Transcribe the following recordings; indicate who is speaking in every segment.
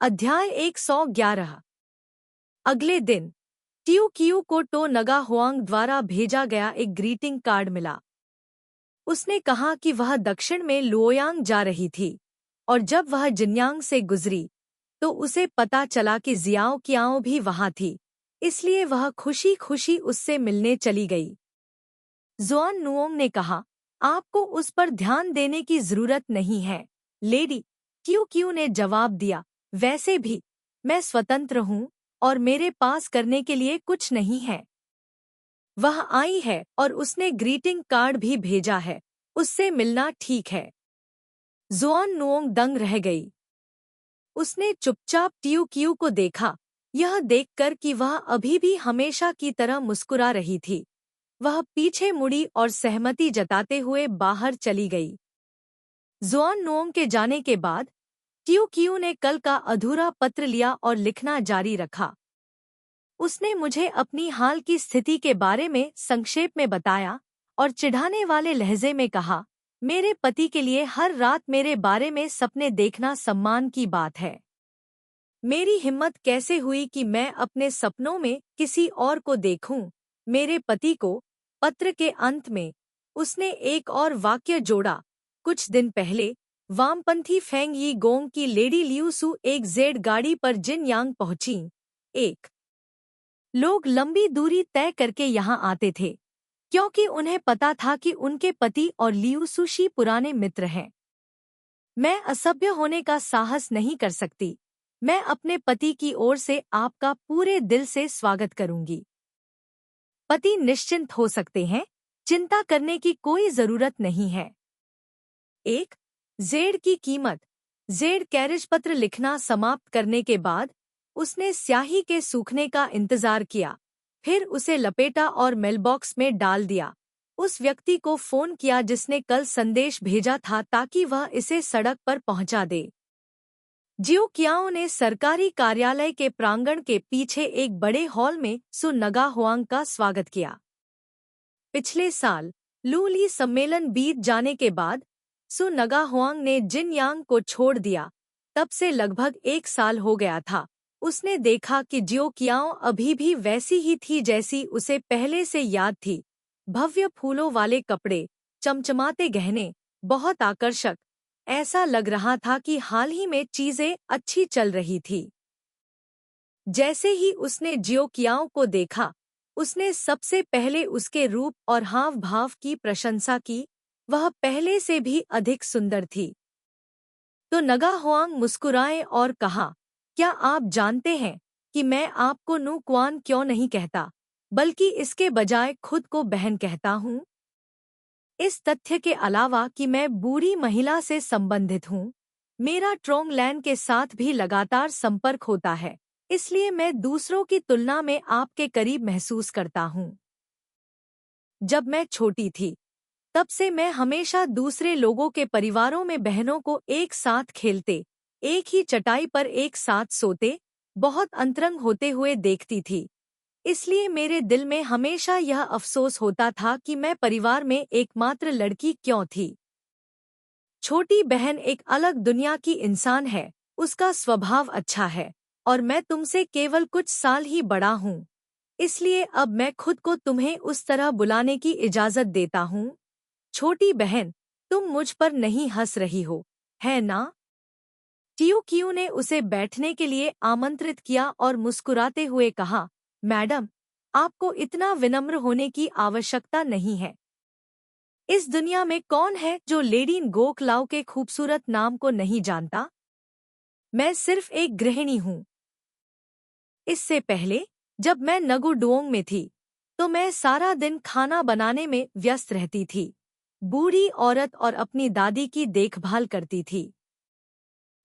Speaker 1: अध्याय 111। अगले दिन टियो कियू को टो नगा हुआंग द्वारा भेजा गया एक ग्रीटिंग कार्ड मिला। उसने कहा कि वह दक्षिण में लुओयांग जा रही थी और जब वह जिन्यांग से गुजरी तो उसे पता चला कि जियाओ कियाओ भी वहां थी, इसलिए वह खुशी खुशी उससे मिलने चली गई। जुआन नुओंग ने कहा, आपको उस पर ध्यान देने की जरूरत नहीं है, लेडी। टियो कियू ने जवाब दिया, वैसे भी मैं स्वतंत्र हूँ और मेरे पास करने के लिए कुछ नहीं है। वह आई है और उसने ग्रीटिंग कार्ड भी भेजा है, उससे मिलना ठीक है। जुआन नुओंग दंग रह गई। उसने चुपचाप टियो कियू को देखा, यह देखकर कि वह अभी भी हमेशा की तरह मुस्कुरा रही थी। वह पीछे मुड़ी और सहमति जताते हुए बाहर चली गई। जुआन नुओंग के जाने के बाद टियो कियू ने कल का अधूरा पत्र लिया और लिखना जारी रखा। उसने मुझे अपनी हाल की स्थिति के बारे में संक्षेप में बताया और चिढ़ाने वाले लहजे में कहा, मेरे पति के लिए हर रात मेरे बारे में सपने देखना सम्मान की बात है। मेरी हिम्मत कैसे हुई कि मैं अपने सपनों में किसी और को देखूं। मेरे पति को। पत्र के अंत में उसने एक और वाक्य जोड़ा, कुछ दिन पहले वामपंथी फेंग यी गोंग की लेडी लियूसु एक जेड गाड़ी पर जिनयांग पहुंची। एक लोग लंबी दूरी तय करके यहाँ आते थे क्योंकि उन्हें पता था कि उनके पति और लियूसुशी पुराने मित्र हैं। मैं असभ्य होने का साहस नहीं कर सकती। मैं अपने पति की ओर से आपका पूरे दिल से स्वागत करूंगी। पति निश्चिंत हो सकते हैं, चिंता करने की कोई जरूरत नहीं है। एक जेड की कीमत। जेड कैरेज पत्र लिखना समाप्त करने के बाद उसने स्याही के सूखने का इंतजार किया, फिर उसे लपेटा और मेलबॉक्स में डाल दिया। उस व्यक्ति को फोन किया जिसने कल संदेश भेजा था ताकि वह इसे सड़क पर पहुंचा दे। जियो कियाओ ने सरकारी कार्यालय के प्रांगण के पीछे एक बड़े हॉल में सु नगा हुआंग का स्वागत किया। पिछले साल लूली सम्मेलन बीत जाने के बाद सु नगा हुआंग ने जिनयांग को छोड़ दिया। तब से लगभग 1 साल हो गया था। उसने देखा कि जियो कियाओ अभी भी वैसी ही थी जैसी उसे पहले से याद थी। भव्य फूलों वाले कपड़े, चमचमाते गहने, बहुत आकर्षक। ऐसा लग रहा था कि हाल ही में चीजें अच्छी चल रही थी। जैसे ही उसने जियो कियाओ को देखा, उसने सबसे पहले उसके रूप और हाव भाव की प्रशंसा की। वह पहले से भी अधिक सुंदर थी। तो नगा हुआंग मुस्कुराए और कहा, क्या आप जानते हैं कि मैं आपको नु क्वान क्यों नहीं कहता, बल्कि इसके बजाय खुद को बहन कहता हूँ? इस तथ्य के अलावा कि मैं बुरी महिला से संबंधित हूँ, मेरा ट्रोंगलैन के साथ भी लगातार संपर्क होता है, इसलिए मैं दूसरों की तुलना में आपके करीब महसूस करता हूँ। जब मैं छोटी थी तब से मैं हमेशा दूसरे लोगों के परिवारों में बहनों को एक साथ खेलते, एक ही चटाई पर एक साथ सोते, बहुत अंतरंग होते हुए देखती थी। इसलिए मेरे दिल में हमेशा यह अफसोस होता था कि मैं परिवार में एकमात्र लड़की क्यों थी। छोटी बहन एक अलग दुनिया की इंसान है, उसका स्वभाव अच्छा है और मैं तुमसे केवल कुछ साल ही बड़ा हूँ। इसलिए अब मैं खुद को तुम्हें उस तरह बुलाने की इजाजत देता हूँ। छोटी बहन, तुम मुझ पर नहीं हंस रही हो, है ना? टियो कियू ने उसे बैठने के लिए आमंत्रित किया और मुस्कुराते हुए कहा, मैडम, आपको इतना विनम्र होने की आवश्यकता नहीं है। इस दुनिया में कौन है जो लेडी गोखलाओ के खूबसूरत नाम को नहीं जानता? मैं सिर्फ एक गृहिणी हूँ। इससे पहले जब मैं नगु डुओंग में थी तो मैं सारा दिन खाना बनाने में व्यस्त रहती थी। बूढ़ी औरत और अपनी दादी की देखभाल करती थी।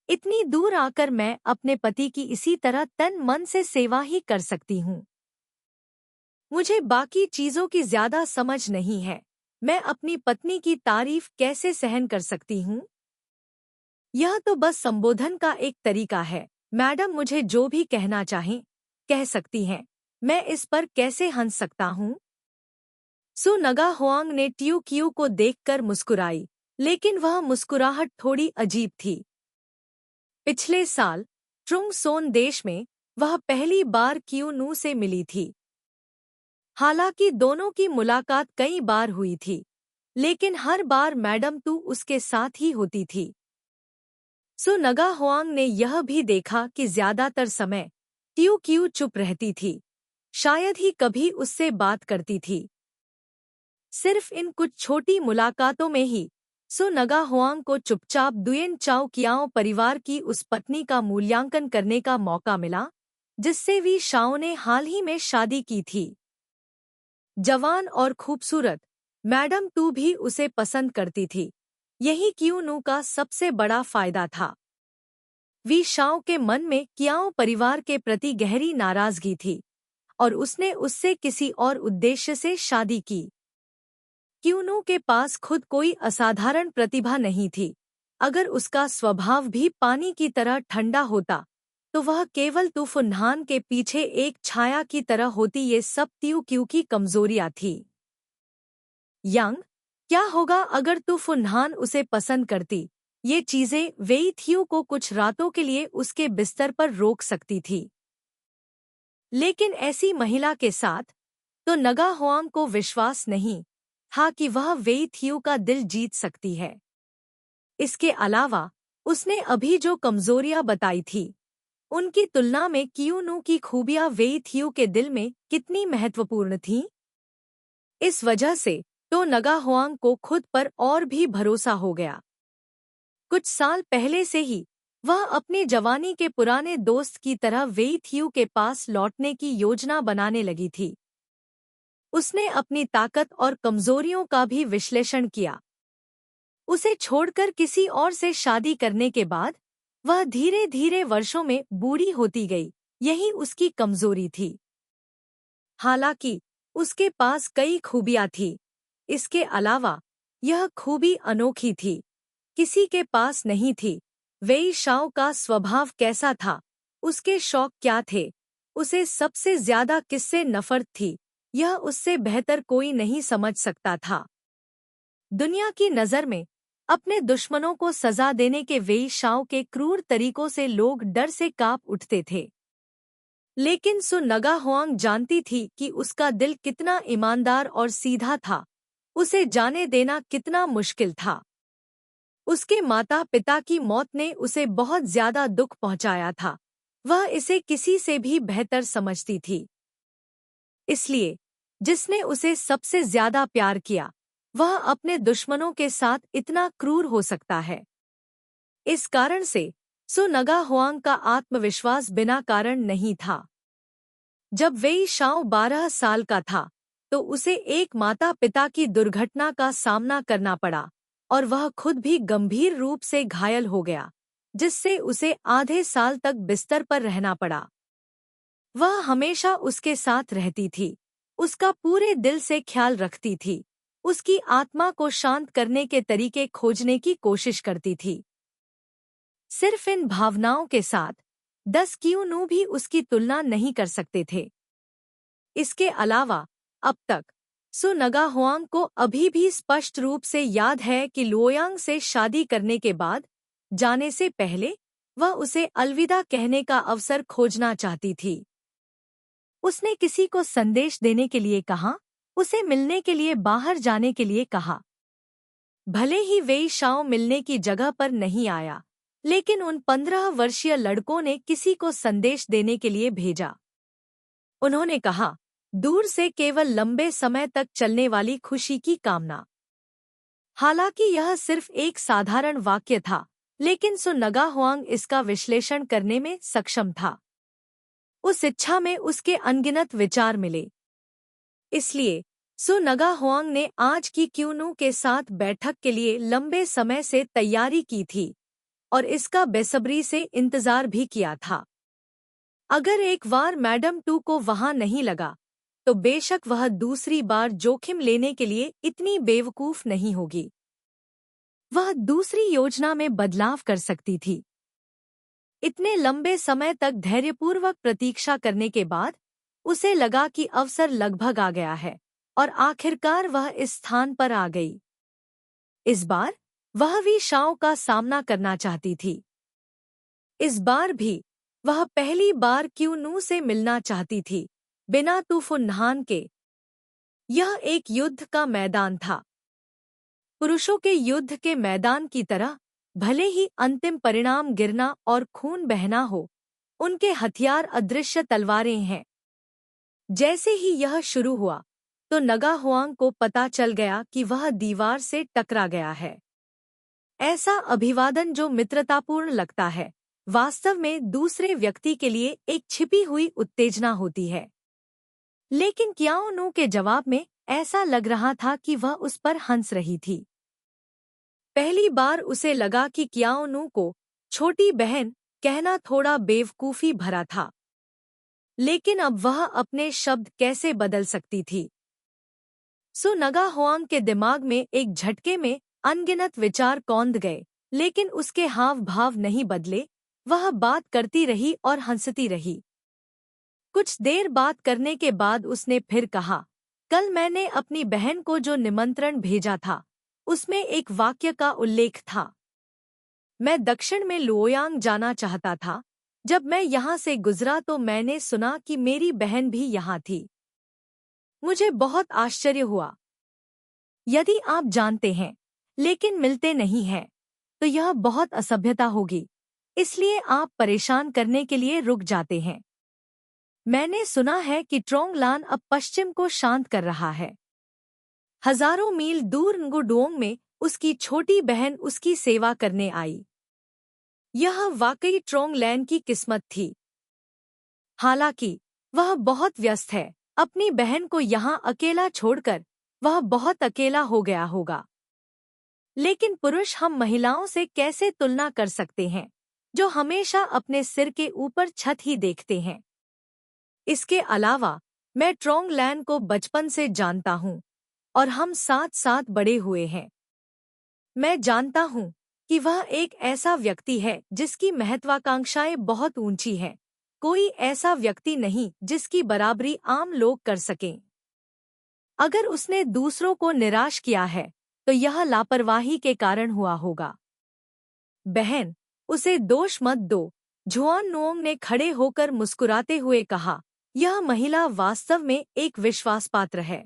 Speaker 1: इतनी दूर आकर मैं अपने पति की इसी तरह तन मन से सेवा ही कर सकती हूँ। मुझे बाकी चीजों की ज्यादा समझ नहीं है। मैं अपनी पत्नी की तारीफ कैसे सहन कर सकती हूँ? यह तो बस संबोधन का एक तरीका है। मैडम मुझे जो भी कहना चाहें, कह सकती हैं। मैं इस पर कैसे हंस सकता हूँ? सु नगा हुआंग ने टियो कियू को देखकर मुस्कुराई, लेकिन वह मुस्कुराहट थोड़ी अजीब थी। पिछले साल ट्रुंगसोन देश में वह पहली बार क्यूनू से मिली थी। हालांकि दोनों की मुलाकात कई बार हुई थी, लेकिन हर बार मैडम तू उसके साथ ही होती थी। सो नगा हुआंग ने यह भी देखा कि ज्यादातर समय ट्यू क्यू चुप रहती थी, शायद ही कभी उससे बात करती थी। सिर्फ इन कुछ छोटी मुलाकातों में ही सो नगा हुआंग को चुपचाप दुयेन चाओ कियाओ परिवार की उस पत्नी का मूल्यांकन करने का मौका मिला जिससे वी शाओ ने हाल ही में शादी की थी। जवान और खूबसूरत मैडम तू भी उसे पसंद करती थी। यही क्यूनू का सबसे बड़ा फायदा था। वी शाओ के मन में कियाओ परिवार के प्रति गहरी नाराजगी थी और उसने उससे किसी और उद्देश्य से शादी की। क्यूनू के पास खुद कोई असाधारण प्रतिभा नहीं थी। अगर उसका स्वभाव भी पानी की तरह ठंडा होता तो वह केवल तूफान के पीछे एक छाया की तरह होती। ये सब त्यू क्यू की कमजोरियां थी। यंग, क्या होगा अगर तूफान उसे पसंद करती? ये चीजें वेई थियू को कुछ रातों के लिए उसके बिस्तर पर रोक सकती थी। लेकिन ऐसी महिला के साथ तो नगा हुआंग को विश्वास नहीं था कि वह वेई थियू का दिल जीत सकती है। इसके अलावा उसने अभी जो कमजोरियां बताई थी उनकी तुलना में क्यूनू की खूबियां वेई थियू के दिल में कितनी महत्वपूर्ण थीं? इस वजह से तो नगा हुआंग को खुद पर और भी भरोसा हो गया। कुछ साल पहले से ही वह अपनी जवानी के पुराने दोस्त की तरह वेई थियू के पास लौटने की योजना बनाने लगी थी। उसने अपनी ताकत और कमजोरियों का भी विश्लेषण किया। उसे छोड़कर किसी और से शादी करने के बाद वह धीरे धीरे वर्षों में बूढ़ी होती गई, यही उसकी कमजोरी थी। हालांकि उसके पास कई खूबियां थी, इसके अलावा यह खूबी अनोखी थी, किसी के पास नहीं थी। वेई शाओ का स्वभाव कैसा था, उसके शौक क्या थे, उसे सबसे ज्यादा किससे नफरत थी, यह उससे बेहतर कोई नहीं समझ सकता था। दुनिया की नजर में अपने दुश्मनों को सजा देने के वेई शाओ के क्रूर तरीकों से लोग डर से कांप उठते थे। लेकिन सु नगा हुआंग जानती थी कि उसका दिल कितना ईमानदार और सीधा था, उसे जाने देना कितना मुश्किल था। उसके माता पिता की मौत ने उसे बहुत ज्यादा दुख पहुंचाया था, वह इसे किसी से भी बेहतर समझती थी। इसलिए जिसने उसे सबसे ज्यादा प्यार किया वह अपने दुश्मनों के साथ इतना क्रूर हो सकता है। इस कारण से सु नगा हुआंग का आत्मविश्वास बिना कारण नहीं था। जब वेई शाओ 12 साल का था तो उसे एक माता पिता की दुर्घटना का सामना करना पड़ा और वह खुद भी गंभीर रूप से घायल हो गया, जिससे उसे आधे साल तक बिस्तर पर रहना पड़ा। वह हमेशा उसके साथ रहती थी, उसका पूरे दिल से ख्याल रखती थी, उसकी आत्मा को शांत करने के तरीके खोजने की कोशिश करती थी। सिर्फ इन भावनाओं के साथ 10 क्यूनू भी उसकी तुलना नहीं कर सकते थे। इसके अलावा अब तक सु नगा हुआंग को अभी भी स्पष्ट रूप से याद है कि लुओयांग से शादी करने के बाद जाने से पहले वह उसे अलविदा कहने का अवसर खोजना चाहती थी। उसने किसी को संदेश देने के लिए कहा, उसे मिलने के लिए बाहर जाने के लिए कहा। भले ही वेई शाओ मिलने की जगह पर नहीं आया, लेकिन उन 15 वर्षीय लड़कों ने किसी को संदेश देने के लिए भेजा। उन्होंने कहा, दूर से केवल लंबे समय तक चलने वाली खुशी की कामना। हालांकि यह सिर्फ एक साधारण वाक्य था, लेकिन सु नगा हुआंग इसका विश्लेषण करने में सक्षम था। उस इच्छा में उसके अनगिनत विचार मिले। इसलिए सु नगा हुआंग ने आज की क्यूनू के साथ बैठक के लिए लंबे समय से तैयारी की थी और इसका बेसब्री से इंतजार भी किया था। अगर एक बार मैडम टू को वहां नहीं लगा तो बेशक वह दूसरी बार जोखिम लेने के लिए इतनी बेवकूफ नहीं होगी। वह दूसरी योजना में बदलाव कर सकती थी। इतने लंबे समय तक धैर्यपूर्वक प्रतीक्षा करने के बाद उसे लगा कि अवसर लगभग आ गया है और आखिरकार वह इस स्थान पर आ गई। इस बार वह वी शाओ का सामना करना चाहती थी। इस बार भी वह पहली बार क्यूनू से मिलना चाहती थी, बिना तूफान के। यह एक युद्ध का मैदान था, पुरुषों के युद्ध के मैदान की तरह। भले ही अंतिम परिणाम गिरना और खून बहना हो, उनके हथियार अदृश्य तलवारें हैं। जैसे ही यह शुरू हुआ तो नगा हुआंग को पता चल गया कि वह दीवार से टकरा गया है। ऐसा अभिवादन जो मित्रतापूर्ण लगता है, वास्तव में दूसरे व्यक्ति के लिए एक छिपी हुई उत्तेजना होती है। लेकिन क्याओनू के जवाब में ऐसा लग रहा था कि वह उस पर हंस रही थी। पहली बार उसे लगा कि क्याओनू को छोटी बहन कहना थोड़ा बेवकूफी भरा था, लेकिन अब वह अपने शब्द कैसे बदल सकती थी। सो नगा हुआंग के दिमाग में एक झटके में अनगिनत विचार कौंध गए, लेकिन उसके हाव भाव नहीं बदले। वह बात करती रही और हंसती रही। कुछ देर बात करने के बाद उसने फिर कहा, कल मैंने अपनी बहन को जो निमंत्रण भेजा था उसमें एक वाक्य का उल्लेख था। मैं दक्षिण में लुओयांग जाना चाहता था। जब मैं यहाँ से गुजरा तो मैंने सुना कि मेरी बहन भी यहाँ थी। मुझे बहुत आश्चर्य हुआ। यदि आप जानते हैं लेकिन मिलते नहीं हैं, तो यह बहुत असभ्यता होगी, इसलिए आप परेशान करने के लिए रुक जाते हैं। मैंने सुना है कि ट्रोंगलान अब पश्चिम को शांत कर रहा है। हजारों मील दूर nguडुओंग में उसकी छोटी बहन उसकी सेवा करने आई। यह वाकई ट्रोंगलैन की किस्मत थी। हालांकि वह बहुत व्यस्त है, अपनी बहन को यहाँ अकेला छोड़कर वह बहुत अकेला हो गया होगा। लेकिन पुरुष हम महिलाओं से कैसे तुलना कर सकते हैं, जो हमेशा अपने सिर के ऊपर छत ही देखते हैं। इसके अलावा मैं ट्रोंगलैन को बचपन से जानता हूँ और हम साथ साथ बड़े हुए हैं। मैं जानता हूँ कि वह एक ऐसा व्यक्ति है जिसकी महत्वाकांक्षाएं बहुत ऊंची हैं। कोई ऐसा व्यक्ति नहीं जिसकी बराबरी आम लोग कर सकें। अगर उसने दूसरों को निराश किया है तो यह लापरवाही के कारण हुआ होगा। बहन, उसे दोष मत दो, झुआननुओंग ने खड़े होकर मुस्कुराते हुए कहा। यह महिला वास्तव में एक विश्वासपात्र है।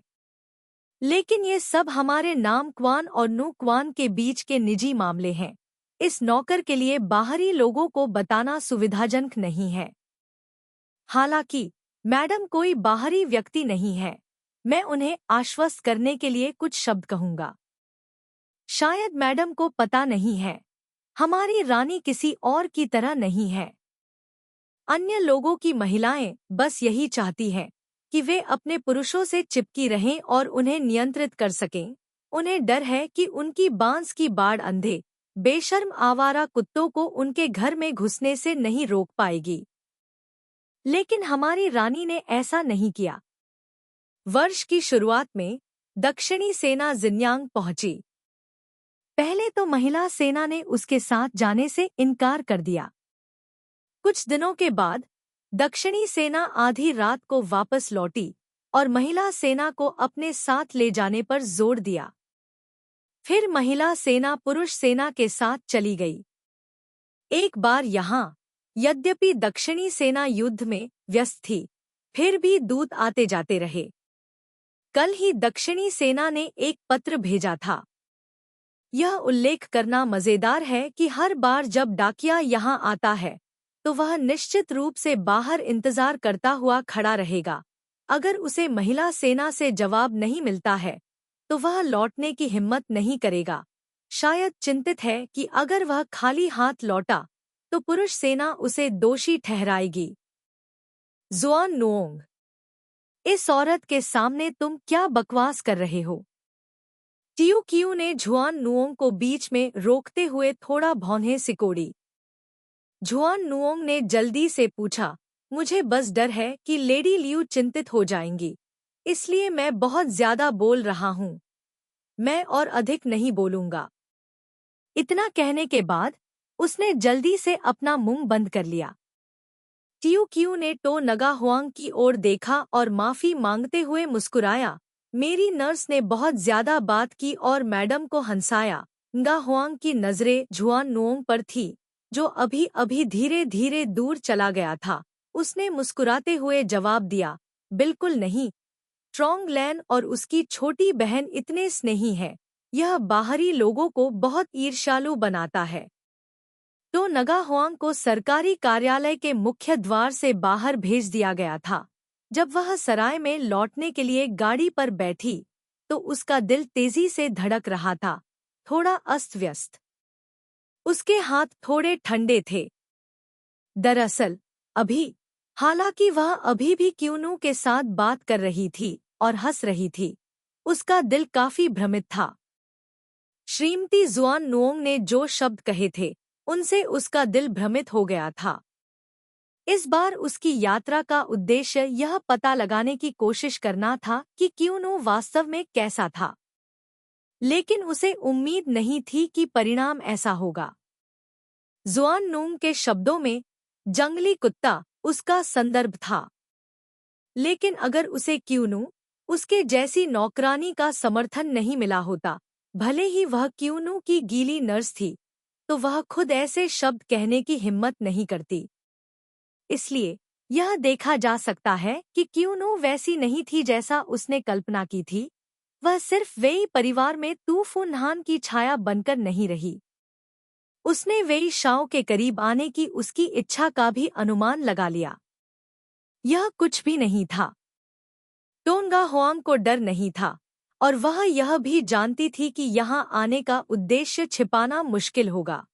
Speaker 1: लेकिन ये सब हमारे नाम क्वान और नु क्वान के बीच के निजी मामले हैं। इस नौकर के लिए बाहरी लोगों को बताना सुविधाजनक नहीं है। हालांकि मैडम कोई बाहरी व्यक्ति नहीं है। मैं उन्हें आश्वस्त करने के लिए कुछ शब्द कहूंगा। शायद मैडम को पता नहीं है, हमारी रानी किसी और की तरह नहीं है। अन्य लोगों की महिलाएं बस यही चाहती हैं कि वे अपने पुरुषों से चिपकी रहें और उन्हें नियंत्रित कर सकें। उन्हें डर है कि उनकी बांस की बाड़ अंधे, बेशर्म आवारा कुत्तों को उनके घर में घुसने से नहीं रोक पाएगी। लेकिन हमारी रानी ने ऐसा नहीं किया। वर्ष की शुरुआत में दक्षिणी सेना जिन्यांग पहुंची। पहले तो महिला सेना ने उसके साथ जाने से इनकार कर दिया। कुछ दिनों के बाद दक्षिणी सेना आधी रात को वापस लौटी और महिला सेना को अपने साथ ले जाने पर जोर दिया। फिर महिला सेना पुरुष सेना के साथ चली गई। एक बार यहाँ, यद्यपि दक्षिणी सेना युद्ध में व्यस्त थी, फिर भी दूत आते जाते रहे। कल ही दक्षिणी सेना ने एक पत्र भेजा था। यह उल्लेख करना मजेदार है कि हर बार जब डाकिया यहाँ आता है तो वह निश्चित रूप से बाहर इंतजार करता हुआ खड़ा रहेगा। अगर उसे महिला सेना से जवाब नहीं मिलता है तो वह लौटने की हिम्मत नहीं करेगा। शायद चिंतित है कि अगर वह खाली हाथ लौटा तो पुरुष सेना उसे दोषी ठहराएगी। जुआननुओंग, इस औरत के सामने तुम क्या बकवास कर रहे हो? टियुकियू ने झुआननुओंग को बीच में रोकते हुए थोड़ा भौंहें सिकोड़ी। झुआननुओंग ने जल्दी से पूछा, मुझे बस डर है कि लेडी लियू चिंतित हो जाएंगी, इसलिए मैं बहुत ज्यादा बोल रहा हूँ। मैं और अधिक नहीं बोलूंगा। इतना कहने के बाद उसने जल्दी से अपना मुंह बंद कर लिया। टियुकियू ने टो नगा हुआंग की ओर देखा और माफी मांगते हुए मुस्कुराया। मेरी नर्स ने बहुत ज्यादा बात की और मैडम को हंसाया। नगा हुआंग की नजरें झुआननुओंग पर थी। जो अभी अभी धीरे धीरे दूर चला गया था, उसने मुस्कुराते हुए जवाब दिया, बिल्कुल नहीं। ट्रोंगलैन और उसकी छोटी बहन इतने स्नेही हैं, यह बाहरी लोगों को बहुत ईर्ष्यालु बनाता है। तो नगा हुआंग को सरकारी कार्यालय के मुख्य द्वार से बाहर भेज दिया गया था। जब वह सराय में लौटने के लिए गाड़ी पर बैठी, तो उसका दिल तेजी से धड़क रहा था, थोड़ा अस्त व्यस्त। उसके हाथ थोड़े ठंडे थे। दरअसल अभी, हालांकि वह अभी भी क्यूनू के साथ बात कर रही थी और हंस रही थी, उसका दिल काफी भ्रमित था। श्रीमती जुआन नुओंग ने जो शब्द कहे थे, उनसे उसका दिल भ्रमित हो गया था। इस बार उसकी यात्रा का उद्देश्य यह पता लगाने की कोशिश करना था कि क्यूनू वास्तव में कैसा था, लेकिन उसे उम्मीद नहीं थी कि परिणाम ऐसा होगा। जुआन नूंग के शब्दों में जंगली कुत्ता उसका संदर्भ था, लेकिन अगर उसे क्यूनू, उसके जैसी नौकरानी का समर्थन नहीं मिला होता, भले ही वह क्यूनू की गीली नर्स थी, तो वह खुद ऐसे शब्द कहने की हिम्मत नहीं करती। इसलिए यह देखा जा सकता है कि क्यूनू वैसी नहीं थी जैसा उसने कल्पना की थी। वह सिर्फ वेई परिवार में तूफू नहान की छाया बनकर नहीं रही। उसने वेई शाओ के करीब आने की उसकी इच्छा का भी अनुमान लगा लिया। यह कुछ भी नहीं था। टोंगा हुआंग को डर नहीं था, और वह यह भी जानती थी कि यहाँ आने का उद्देश्य छिपाना मुश्किल होगा।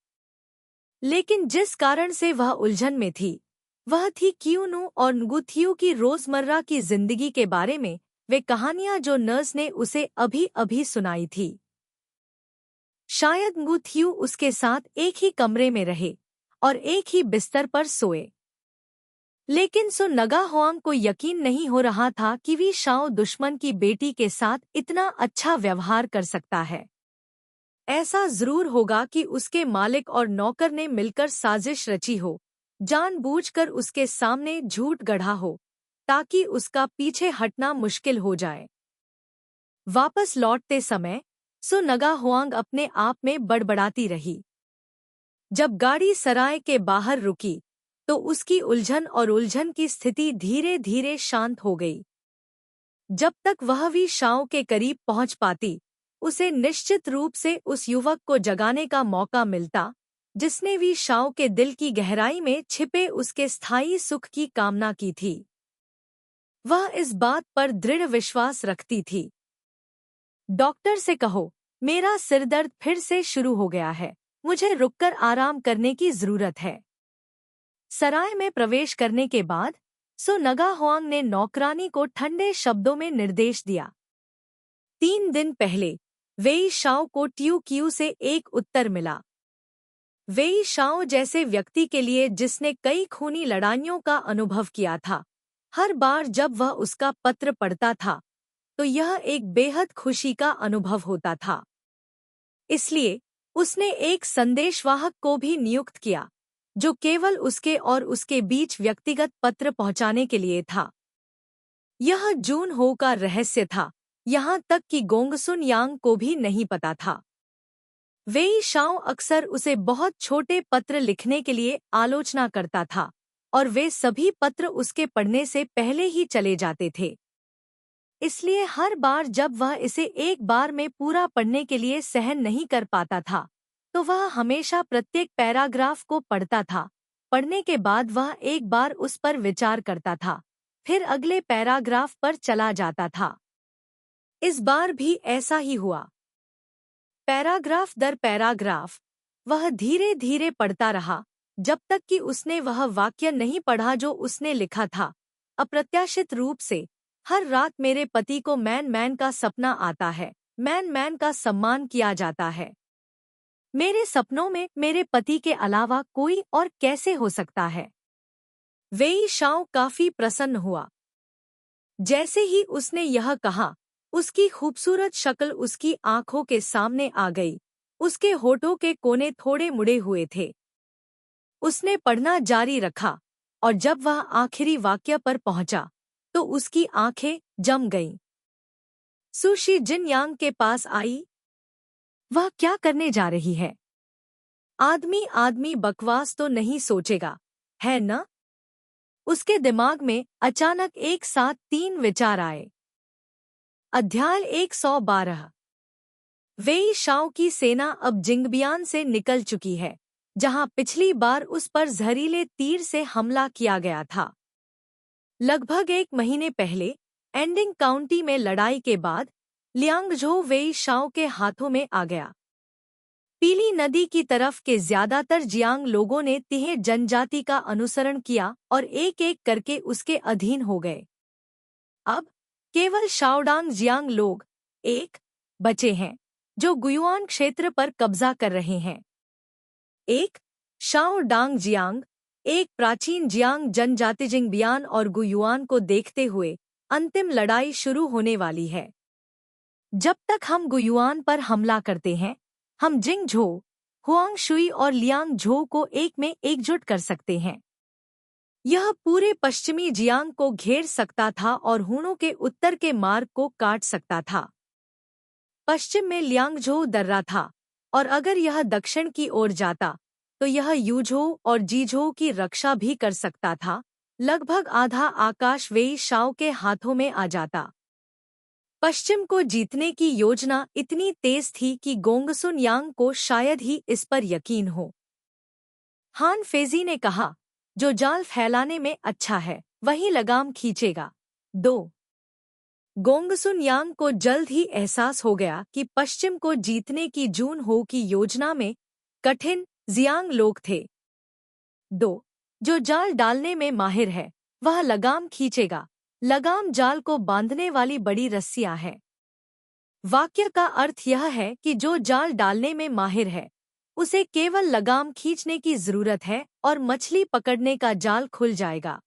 Speaker 1: लेकिन जिस कारण से वह उलझन में थी, वह थी क्यूनू और nguथियू की रोजमर्रा की जिंदगी के बारे में वे कहानियां जो नर्स ने उसे अभी अभी सुनाई थी। शायद nguथियू उसके साथ एक ही कमरे में रहे और एक ही बिस्तर पर सोए। लेकिन सो नगा हुआंग को यकीन नहीं हो रहा था कि वी शाओ दुश्मन की बेटी के साथ इतना अच्छा व्यवहार कर सकता है। ऐसा जरूर होगा कि उसके मालिक और नौकर ने मिलकर साजिश रची हो, जानबूझकर उसके सामने झूठ गढ़ा हो, ताकि उसका पीछे हटना मुश्किल हो जाए। वापस लौटते समय सो नगा हुआंग अपने आप में बड़बड़ाती रही। जब गाड़ी सराय के बाहर रुकी, तो उसकी उलझन और उलझन की स्थिति धीरे धीरे शांत हो गई। जब तक वह वी शाओ के करीब पहुंच पाती, उसे निश्चित रूप से उस युवक को जगाने का मौका मिलता, जिसने वी शाओ के दिल की गहराई में छिपे उसके स्थायी सुख की कामना की थी। वह इस बात पर दृढ़ विश्वास रखती थी। डॉक्टर से कहो, मेरा सिरदर्द फिर से शुरू हो गया है, मुझे रुककर आराम करने की जरूरत है। सराय में प्रवेश करने के बाद सो नगा हुआंग ने नौकरानी को ठंडे शब्दों में निर्देश दिया। 3 दिन पहले वेई शाओ को ट्यू क्यू से एक उत्तर मिला। वेई शाओ जैसे व्यक्ति के लिए जिसने कई खूनी लड़ाइयों का अनुभव किया था, हर बार जब वह उसका पत्र पढ़ता था, तो यह एक बेहद खुशी का अनुभव होता था। इसलिए उसने एक संदेशवाहक को भी नियुक्त किया, जो केवल उसके और उसके बीच व्यक्तिगत पत्र पहुंचाने के लिए था। यह जून हो का रहस्य था, यहाँ तक कि गोंगसुन यांग को भी नहीं पता था। वेई शाओ अक्सर उसे बहुत छोटे पत्र लिखने के लिए आलोचना करता था, और वे सभी पत्र उसके पढ़ने से पहले ही चले जाते थे। इसलिए हर बार जब वह इसे एक बार में पूरा पढ़ने के लिए सहन नहीं कर पाता था, तो वह हमेशा प्रत्येक पैराग्राफ को पढ़ता था। पढ़ने के बाद वह एक बार उस पर विचार करता था, फिर अगले पैराग्राफ पर चला जाता था। इस बार भी ऐसा ही हुआ। पैराग्राफ दर पैराग्राफ वह धीरे धीरे पढ़ता रहा, जब तक कि उसने वह वाक्य नहीं पढ़ा जो उसने लिखा था, अप्रत्याशित रूप से, हर रात मेरे पति को मैन मैन का सपना आता है, मैन मैन का सम्मान किया जाता है। मेरे सपनों में मेरे पति के अलावा कोई और कैसे हो सकता है। वेई शाओ काफी प्रसन्न हुआ। जैसे ही उसने यह कहा, उसकी खूबसूरत शक्ल उसकी आंखों के सामने आ गई। उसके होठों के कोने थोड़े मुड़े हुए थे। उसने पढ़ना जारी रखा, और जब वह आखिरी वाक्य पर पहुंचा, तो उसकी आंखें जम गईं। सुशी जिन यांग के पास आई। वह क्या करने जा रही है? आदमी आदमी बकवास तो नहीं सोचेगा, है न? उसके दिमाग में अचानक एक साथ 3 विचार आए। अध्याय 112। वेई शाओ की सेना अब जिंगबियान से निकल चुकी है, जहां पिछली बार उस पर जहरीले तीर से हमला किया गया था। लगभग 1 महीने पहले एंडिंग काउंटी में लड़ाई के बाद लियांगझो वेई शाओ के हाथों में आ गया। पीली नदी की तरफ के ज्यादातर जियांग लोगों ने तिहे जनजाति का अनुसरण किया और एक एक करके उसके अधीन हो गए। अब केवल शाओडांग जियांग लोग एक बचे हैं, जो गुयुआन क्षेत्र पर कब्जा कर रहे हैं। एक शाओडांग जियांग, एक प्राचीन जियांग जनजाति जिंगबियान और गुयुआन को देखते हुए अंतिम लड़ाई शुरू होने वाली है। जब तक हम गुयुआन पर हमला करते हैं, हम जिंगझो, हुआंगशुई और लियांगझो को एक में एकजुट कर सकते हैं। यह पूरे पश्चिमी जियांग को घेर सकता था और हुनों के उत्तर के मार्ग को काट सकता था। पश्चिम में लियांगझो दर्रा था, और अगर यह दक्षिण की ओर जाता तो यह यूझो और जीझो की रक्षा भी कर सकता था। लगभग आधा आकाश वेई शाओ के हाथों में आ जाता। पश्चिम को जीतने की योजना इतनी तेज थी कि गोंगसुन यांग को शायद ही इस पर यकीन हो। हान फेजी ने कहा, जो जाल फैलाने में अच्छा है वही लगाम खींचेगा। 2 गोंगसुन यांग को जल्द ही एहसास हो गया कि पश्चिम को जीतने की जून हो की योजना में कठिन जियांग लोग थे। 2 जो जाल डालने में माहिर है वह लगाम खींचेगा। लगाम जाल को बांधने वाली बड़ी रस्सियां हैं। वाक्य का अर्थ यह है कि जो जाल डालने में माहिर है उसे केवल लगाम खींचने की जरूरत है और मछली पकड़ने का जाल खुल जाएगा।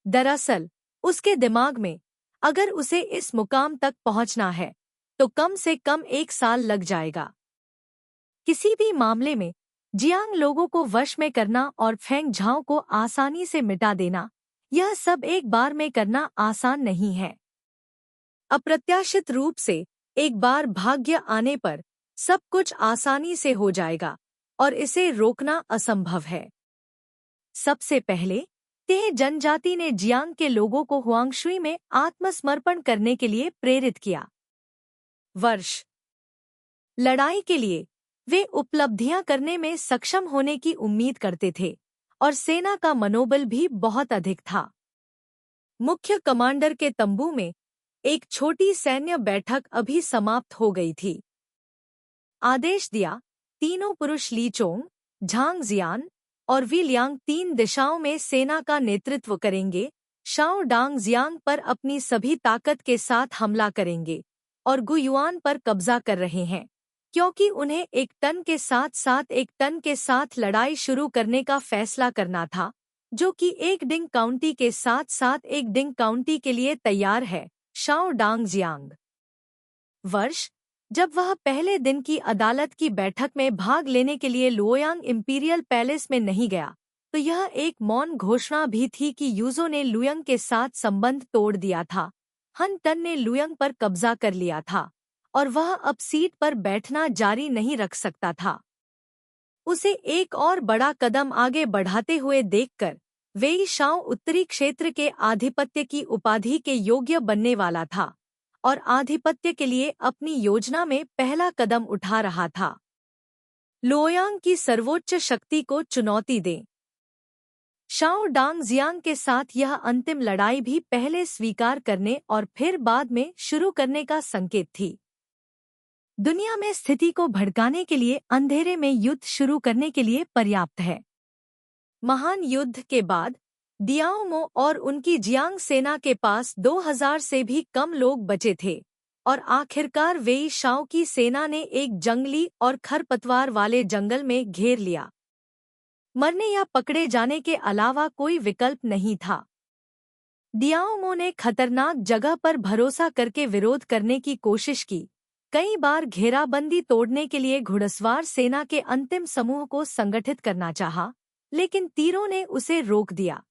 Speaker 1: दरअसल उसके दिमाग में अगर उसे इस मुकाम तक पहुंचना है तो कम से कम 1 साल लग जाएगा। किसी भी मामले में जियांग लोगों को वश में करना और फेंग झाओ को आसानी से मिटा देना, यह सब एक बार में करना आसान नहीं है। अप्रत्याशित रूप से एक बार भाग्य आने पर सब कुछ आसानी से हो जाएगा और इसे रोकना असंभव है। सबसे पहले तेह जनजाति ने जियांग के लोगों को हुआंगशुई में आत्मसमर्पण करने के लिए प्रेरित किया। वर्ष लड़ाई के लिए वे उपलब्धियां करने में सक्षम होने की उम्मीद करते थे और सेना का मनोबल भी बहुत अधिक था। मुख्य कमांडर के तंबू में एक छोटी सैन्य बैठक अभी समाप्त हो गई थी। आदेश दिया, तीनों पुरुष ली चोंग, झांग जियान और वी लियांग 3 दिशाओं में सेना का नेतृत्व करेंगे। शाओ डांग जियांग पर अपनी सभी ताकत के साथ हमला करेंगे और गुयुआन पर कब्जा कर रहे हैं, क्योंकि उन्हें 1 टन के साथ साथ 1 टन के साथ लड़ाई शुरू करने का फैसला करना था, जो कि एक डिंग काउंटी के साथ साथ एक डिंग काउंटी के लिए तैयार है। शाओ डांग जियांग वर्ष जब वह पहले दिन की अदालत की बैठक में भाग लेने के लिए लुओयांग इंपीरियल पैलेस में नहीं गया, तो यह एक मौन घोषणा भी थी कि यूजो ने लुयंग के साथ संबंध तोड़ दिया था। हन टन ने लुयंग पर कब्जा कर लिया था और वह अब सीट पर बैठना जारी नहीं रख सकता था। उसे एक और बड़ा कदम आगे बढ़ाते हुए देखकर वेई शाओ उत्तरी क्षेत्र के आधिपत्य की उपाधि के योग्य बनने वाला था और आधिपत्य के लिए अपनी योजना में पहला कदम उठा रहा था। लुओयांग की सर्वोच्च शक्ति को चुनौती दें। शाओ डांग जियांग के साथ यह अंतिम लड़ाई भी पहले स्वीकार करने और फिर बाद में शुरू करने का संकेत थी। दुनिया में स्थिति को भड़काने के लिए अंधेरे में युद्ध शुरू करने के लिए पर्याप्त है। महान युद्ध के बाद डियाओमो और उनकी जियांग सेना के पास 2000 से भी कम लोग बचे थे और आखिरकार वेई शाओ की सेना ने एक जंगली और खरपतवार वाले जंगल में घेर लिया। मरने या पकड़े जाने के अलावा कोई विकल्प नहीं था। डियाओमो ने खतरनाक जगह पर भरोसा करके विरोध करने की कोशिश की। कई बार घेराबंदी तोड़ने के लिए घुड़सवार सेना के अंतिम समूह को संगठित करना चाहा, लेकिन तीरों ने उसे रोक दिया।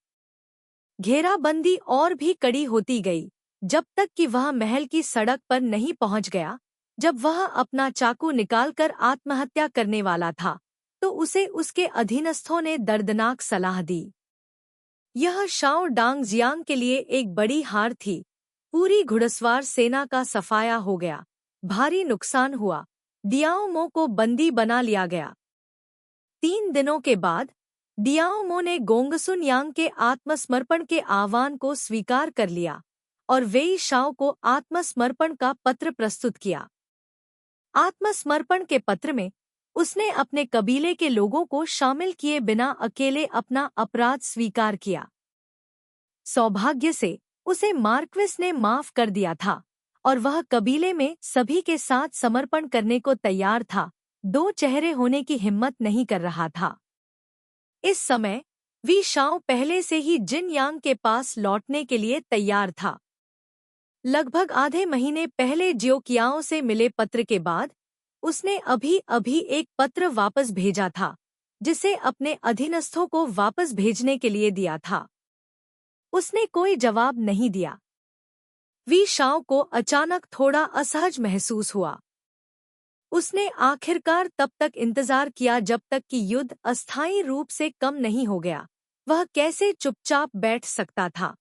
Speaker 1: घेराबंदी और भी कड़ी होती गई जब तक कि वह महल की सड़क पर नहीं पहुंच गया, जब वह अपना चाकू निकालकर आत्महत्या करने वाला था। तो उसे उसके अधीनस्थों ने दर्दनाक सलाह दी। यह शाओ डांगजियांग के लिए एक बड़ी हार थी। पूरी घुड़सवार सेना का सफाया हो गया, भारी नुकसान हुआ, डियाओ मो को बंदी बना लिया गया। 3 दिनों के बाद डियाओ मो ने गोंगसुन यांग के आत्मसमर्पण के आह्वान को स्वीकार कर लिया और वेई शाओ को आत्मसमर्पण का पत्र प्रस्तुत किया। आत्मसमर्पण के पत्र में उसने अपने कबीले के लोगों को शामिल किए बिना अकेले अपना अपराध स्वीकार किया। सौभाग्य से उसे मार्क्विस ने माफ कर दिया था और वह कबीले में सभी के साथ समर्पण करने को तैयार था, 2 चेहरे होने की हिम्मत नहीं कर रहा था। इस समय वी शाओ पहले से ही जिन यांग के पास लौटने के लिए तैयार था। लगभग आधे महीने पहले जियोकियाओ से मिले पत्र के बाद उसने अभी एक पत्र वापस भेजा था, जिसे अपने अधीनस्थों को वापस भेजने के लिए दिया था। उसने कोई जवाब नहीं दिया। वी शाओ को अचानक थोड़ा असहज महसूस हुआ। उसने आखिरकार तब तक इंतजार किया जब तक कि युद्ध अस्थायी रूप से कम नहीं हो गया। वह कैसे चुपचाप बैठ सकता था?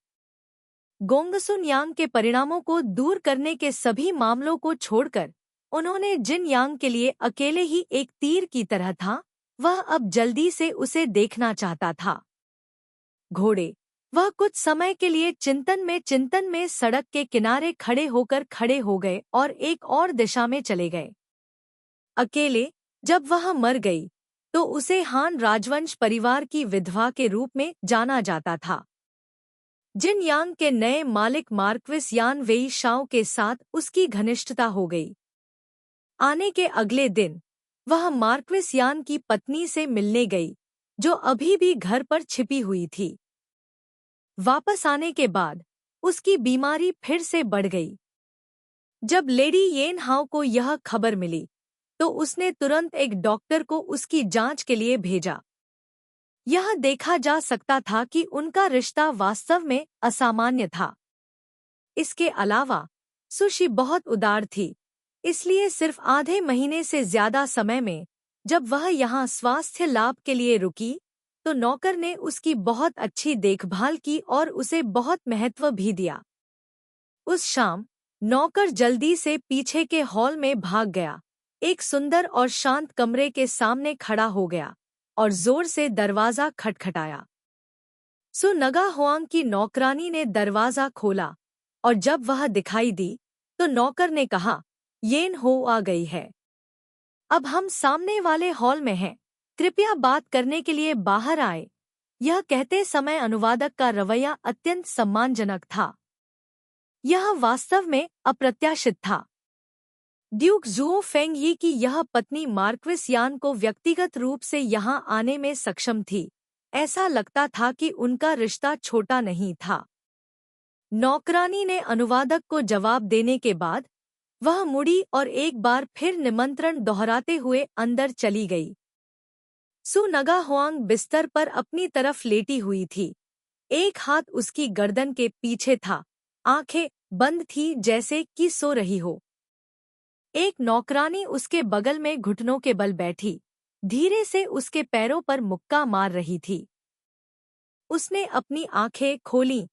Speaker 1: गोंगसुन यांग के परिणामों को दूर करने के सभी मामलों को छोड़कर उन्होंने जिन यांग के लिए अकेले ही एक तीर की तरह था, वह अब जल्दी से उसे देखना चाहता था। घोड़े। वह कुछ समय के लिए चिंतन में सड़क के किनारे खड़े हो गए और एक और दिशा में चले गए। अकेले जब वह मर गई तो उसे हान राजवंश परिवार की विधवा के रूप में जाना जाता था। जिन यांग के नए मालिक मार्क्विस यान वेई शाओ के साथ उसकी घनिष्ठता हो गई। आने के अगले दिन वह मार्क्विस यान की पत्नी से मिलने गई, जो अभी भी घर पर छिपी हुई थी। वापस आने के बाद उसकी बीमारी फिर से बढ़ गई। जब लेडी येन हाओ को यह खबर मिली तो उसने तुरंत एक डॉक्टर को उसकी जांच के लिए भेजा। यह देखा जा सकता था कि उनका रिश्ता वास्तव में असामान्य था। इसके अलावा सुशी बहुत उदार थी, इसलिए सिर्फ आधे महीने से ज्यादा समय में जब वह यहाँ स्वास्थ्य लाभ के लिए रुकी तो नौकर ने उसकी बहुत अच्छी देखभाल की और उसे बहुत महत्व भी दिया। उस शाम नौकर जल्दी से पीछे के हॉल में भाग गया, एक सुंदर और शांत कमरे के सामने खड़ा हो गया और जोर से दरवाजा खटखटाया। सु नगा हुआंग की नौकरानी ने दरवाजा खोला और जब वह दिखाई दी तो नौकर ने कहा, येन हो आ गई है। अब हम सामने वाले हॉल में हैं, कृपया बात करने के लिए बाहर आए। यह कहते समय अनुवादक का रवैया अत्यंत सम्मानजनक था। यह वास्तव में अप्रत्याशित था। ड्यूक जुओ फेंग यी की यह पत्नी मार्क्विस यान को व्यक्तिगत रूप से यहाँ आने में सक्षम थी। ऐसा लगता था कि उनका रिश्ता छोटा नहीं था। नौकरानी ने अनुवादक को जवाब देने के बाद वह मुड़ी और एक बार फिर निमंत्रण दोहराते हुए अंदर चली गई। सु नगा हुआंग बिस्तर पर अपनी तरफ लेटी हुई थी। एक हाथ उसकी गर्दन के पीछे था, आंखें बंद थी जैसे कि सो रही हो। एक नौकरानी उसके बगल में घुटनों के बल बैठी, धीरे से उसके पैरों पर मुक्का मार रही थी। उसने अपनी आंखें खोलीं,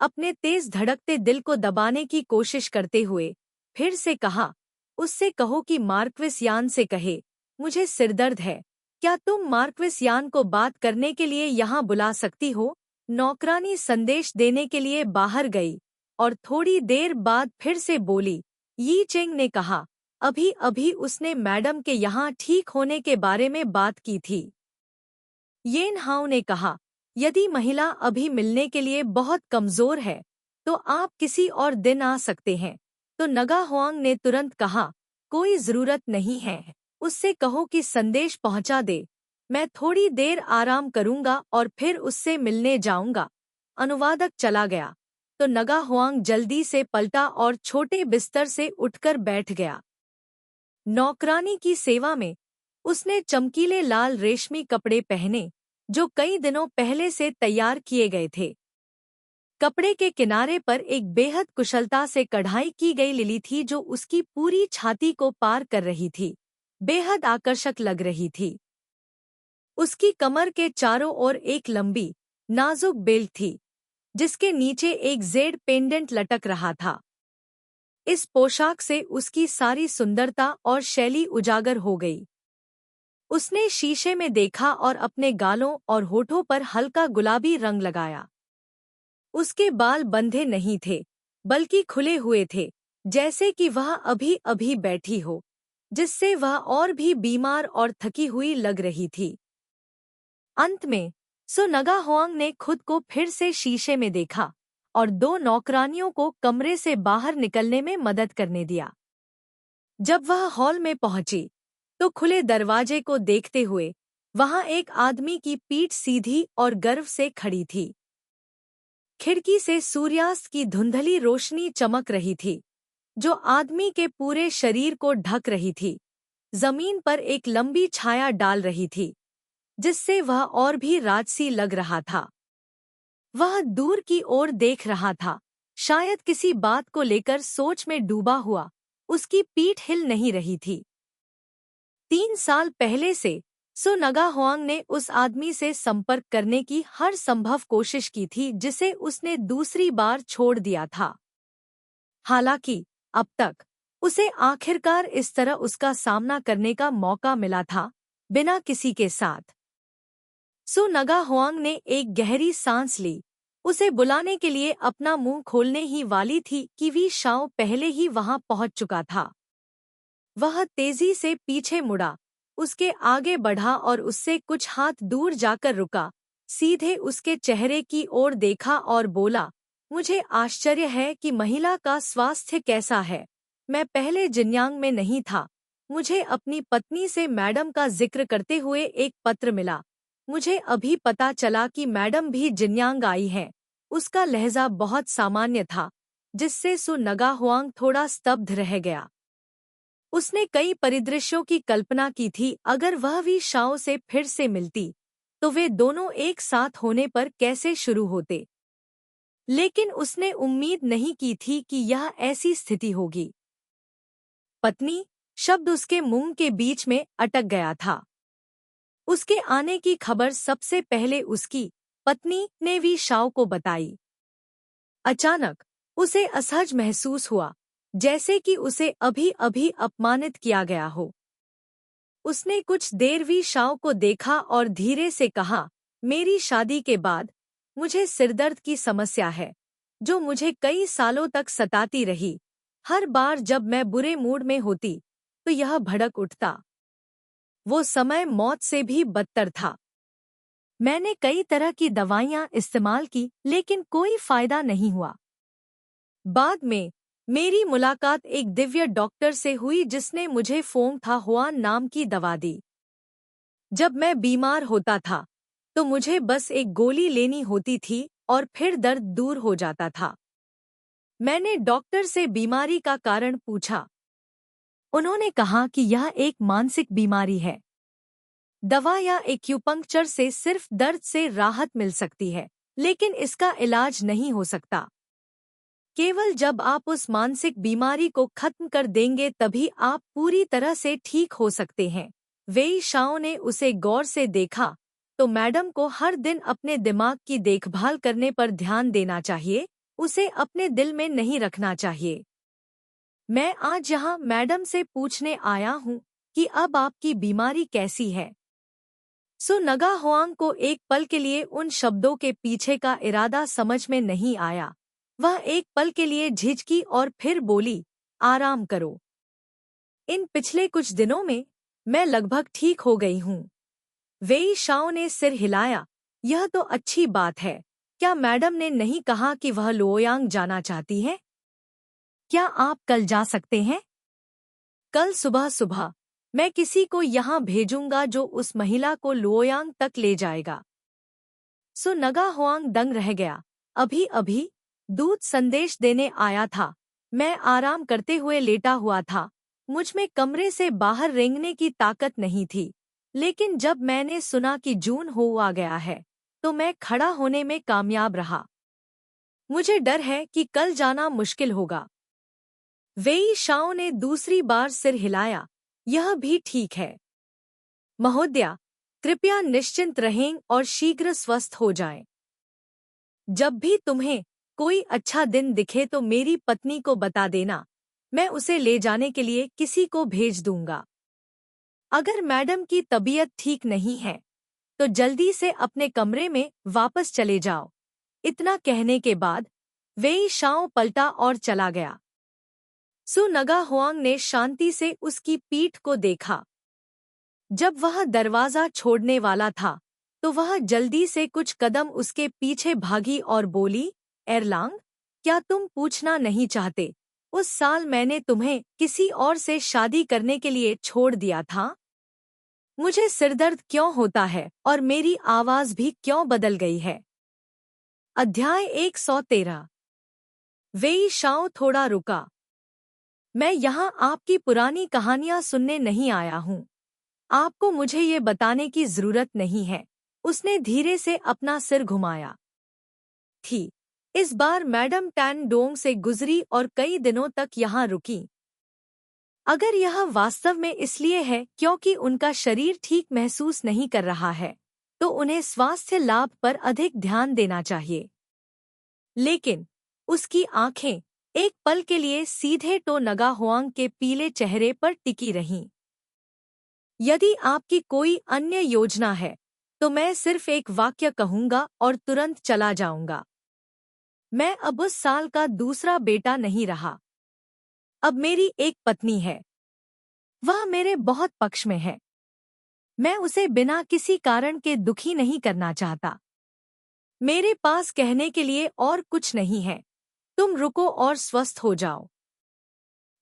Speaker 1: अपने तेज धड़कते दिल को दबाने की कोशिश करते हुए फिर से कहा, उससे कहो कि मार्क्विस यान से कहे, मुझे सिरदर्द है, क्या तुम मार्क्विस यान को बात करने के लिए यहाँ बुला सकती हो? नौकरानी संदेश देने के लिए बाहर गई और थोड़ी देर बाद फिर से बोली, यी चेंग ने कहा, अभी अभी उसने मैडम के यहाँ ठीक होने के बारे में बात की थी। येन हाओ ने कहा, यदि महिला अभी मिलने के लिए बहुत कमजोर है तो आप किसी और दिन आ सकते हैं। तो नगा हुआंग ने तुरंत कहा, कोई जरूरत नहीं है, उससे कहो कि संदेश पहुंचा दे। मैं थोड़ी देर आराम करूंगा और फिर उससे मिलने जाऊंगा। अनुवादक चला गया तो नगा हुआंग जल्दी से पलटा और छोटे बिस्तर से उठकर बैठ गया। नौकरानी की सेवा में उसने चमकीले लाल रेशमी कपड़े पहने जो कई दिनों पहले से तैयार किए गए थे। कपड़े के किनारे पर एक बेहद कुशलता से कढ़ाई की गई लिली थी जो उसकी पूरी छाती को पार कर रही थी, बेहद आकर्षक लग रही थी। उसकी कमर के चारों ओर एक लंबी, नाजुक बेल्ट थी, जिसके नीचे एक जेड पेंडेंट लटक रहा था। इस पोशाक से उसकी सारी सुंदरता और शैली उजागर हो गई। उसने शीशे में देखा और अपने गालों और होठों पर हल्का गुलाबी रंग लगाया। उसके बाल बंधे नहीं थे, बल्कि खुले हुए थे, जैसे कि वह अभी अभी बैठी हो, जिससे वह और भी बीमार और थकी हुई लग रही थी। अंत में सो नगा हुआंग ने खुद को फिर से शीशे में देखा और 2 नौकरानियों को कमरे से बाहर निकलने में मदद करने दिया। जब वह हॉल में पहुंची, तो खुले दरवाजे को देखते हुए वहां एक आदमी की पीठ सीधी और गर्व से खड़ी थी। खिड़की से सूर्यास्त की धुंधली रोशनी चमक रही थी, जो आदमी के पूरे शरीर को ढक रही थी। जमीन पर एक लंबी छाया डाल रही थी, जिससे वह और भी राजसी लग रहा था। वह दूर की ओर देख रहा था, शायद किसी बात को लेकर सोच में डूबा हुआ। उसकी पीठ हिल नहीं रही थी। 3 साल पहले से सो नगा हुआंग ने उस आदमी से संपर्क करने की हर संभव कोशिश की थी, जिसे उसने दूसरी बार छोड़ दिया था। हालांकि अब तक उसे आखिरकार इस तरह उसका सामना करने का मौका मिला था, बिना किसी के साथ। सो नगा हुआंग ने एक गहरी सांस ली। उसे बुलाने के लिए अपना मुंह खोलने ही वाली थी कि वी शाओ पहले ही वहां पहुंच चुका था। वह तेजी से पीछे मुड़ा, उसके आगे बढ़ा और उससे कुछ हाथ दूर जाकर रुका, सीधे उसके चेहरे की ओर देखा और बोला, मुझे आश्चर्य है कि महिला का स्वास्थ्य कैसा है। मैं पहले जिन्यांग में नहीं था। मुझे अपनी पत्नी से मैडम का जिक्र करते हुए एक पत्र मिला। मुझे अभी पता चला कि मैडम भी जिन्यांग आई हैं। उसका लहजा बहुत सामान्य था, जिससे सु नगा हुआंग थोड़ा स्तब्ध रह गया। उसने कई परिदृश्यों की कल्पना की थी। अगर वह वी शाओ से फिर से मिलती, तो वे दोनों एक साथ होने पर कैसे शुरू होते। लेकिन उसने उम्मीद नहीं की थी कि यह ऐसी स्थिति होगी। पत्नी शब्द उसके मुंह के बीच में अटक गया था। उसके आने की खबर सबसे पहले उसकी पत्नी ने वी शाओ को बताई। अचानक उसे असहज महसूस हुआ, जैसे कि उसे अभी अभी अपमानित किया गया हो। उसने कुछ देर वी शाओ को देखा और धीरे से कहा, मेरी शादी के बाद मुझे सिरदर्द की समस्या है, जो मुझे कई सालों तक सताती रही। हर बार जब मैं बुरे मूड में होती, तो यह भड़क उठता। वो समय मौत से भी बदतर था। मैंने कई तरह की दवाइयां इस्तेमाल की, लेकिन कोई फायदा नहीं हुआ। बाद में मेरी मुलाकात एक दिव्य डॉक्टर से हुई, जिसने मुझे फोंग था हुआन नाम की दवा दी। जब मैं बीमार होता था, तो मुझे बस एक गोली लेनी होती थी और फिर दर्द दूर हो जाता था। मैंने डॉक्टर से बीमारी का कारण पूछा। उन्होंने कहा कि यह एक मानसिक बीमारी है। दवा या एक्यूपंक्चर से सिर्फ दर्द से राहत मिल सकती है, लेकिन इसका इलाज नहीं हो सकता। केवल जब आप उस मानसिक बीमारी को खत्म कर देंगे, तभी आप पूरी तरह से ठीक हो सकते हैं। वेई शाओ ने उसे गौर से देखा। तो मैडम को हर दिन अपने दिमाग की देखभाल करने पर ध्यान देना चाहिए, उसे अपने दिल में नहीं रखना चाहिए। मैं आज यहाँ मैडम से पूछने आया हूँ कि अब आपकी बीमारी कैसी है। सो नगा हुआंग को एक पल के लिए उन शब्दों के पीछे का इरादा समझ में नहीं आया। वह एक पल के लिए झिझकी और फिर बोली, आराम करो। इन पिछले कुछ दिनों में मैं लगभग ठीक हो गई हूँ। वेई शाओ ने सिर हिलाया। यह तो अच्छी बात है। क्या मैडम ने नहीं कहा कि वह लुओयांग जाना चाहती है? क्या आप कल जा सकते हैं? कल सुबह सुबह मैं किसी को यहाँ भेजूंगा, जो उस महिला को लुओयांग तक ले जाएगा। सो नगा हुआंग दंग रह गया। अभी अभी दूत संदेश देने आया था। मैं आराम करते हुए लेटा हुआ था। मुझ में कमरे से बाहर रेंगने की ताकत नहीं थी। लेकिन जब मैंने सुना कि जून हो आ गया है, तो मैं खड़ा होने में कामयाब रहा। मुझे डर है कि कल जाना मुश्किल होगा। वेई शाओ ने दूसरी बार सिर हिलाया। यह भी ठीक है महोदया, कृपया निश्चिंत रहें और शीघ्र स्वस्थ हो जाएं। जब भी तुम्हें कोई अच्छा दिन दिखे तो मेरी पत्नी को बता देना, मैं उसे ले जाने के लिए किसी को भेज दूंगा। अगर मैडम की तबीयत ठीक नहीं है तो जल्दी से अपने कमरे में वापस चले जाओ। इतना कहने के बाद वेई शाओ पलटा और चला गया। सु नगा हुआंग ने शांति से उसकी पीठ को देखा। जब वह दरवाजा छोड़ने वाला था तो वह जल्दी से कुछ कदम उसके पीछे भागी और बोली, एरलांग, क्या तुम पूछना नहीं चाहते उस साल मैंने तुम्हें किसी और से शादी करने के लिए छोड़ दिया था? मुझे सिरदर्द क्यों होता है और मेरी आवाज भी क्यों बदल गई है? अध्याय 113। वेई शाओ थोड़ा रुका। मैं यहाँ आपकी पुरानी कहानियाँ सुनने नहीं आया हूँ। आपको मुझे ये बताने की जरूरत नहीं है। उसने धीरे से अपना सिर घुमाया। थी इस बार मैडम टैन डोंग से गुजरी और कई दिनों तक यहाँ रुकी। अगर यह वास्तव में इसलिए है क्योंकि उनका शरीर ठीक महसूस नहीं कर रहा है तो उन्हें स्वास्थ्य लाभ पर अधिक ध्यान देना चाहिए। लेकिन उसकी आंखें एक पल के लिए सीधे टो नगा हुआंग के पीले चेहरे पर टिकी रहीं। यदि आपकी कोई अन्य योजना है तो मैं सिर्फ एक वाक्य कहूंगा और तुरंत चला जाऊंगा। मैं अब उस साल का दूसरा बेटा नहीं रहा। अब मेरी एक पत्नी है। वह मेरे बहुत पक्ष में है। मैं उसे बिना किसी कारण के दुखी नहीं करना चाहता। मेरे पास कहने के लिए और कुछ नहीं है। तुम रुको और स्वस्थ हो जाओ।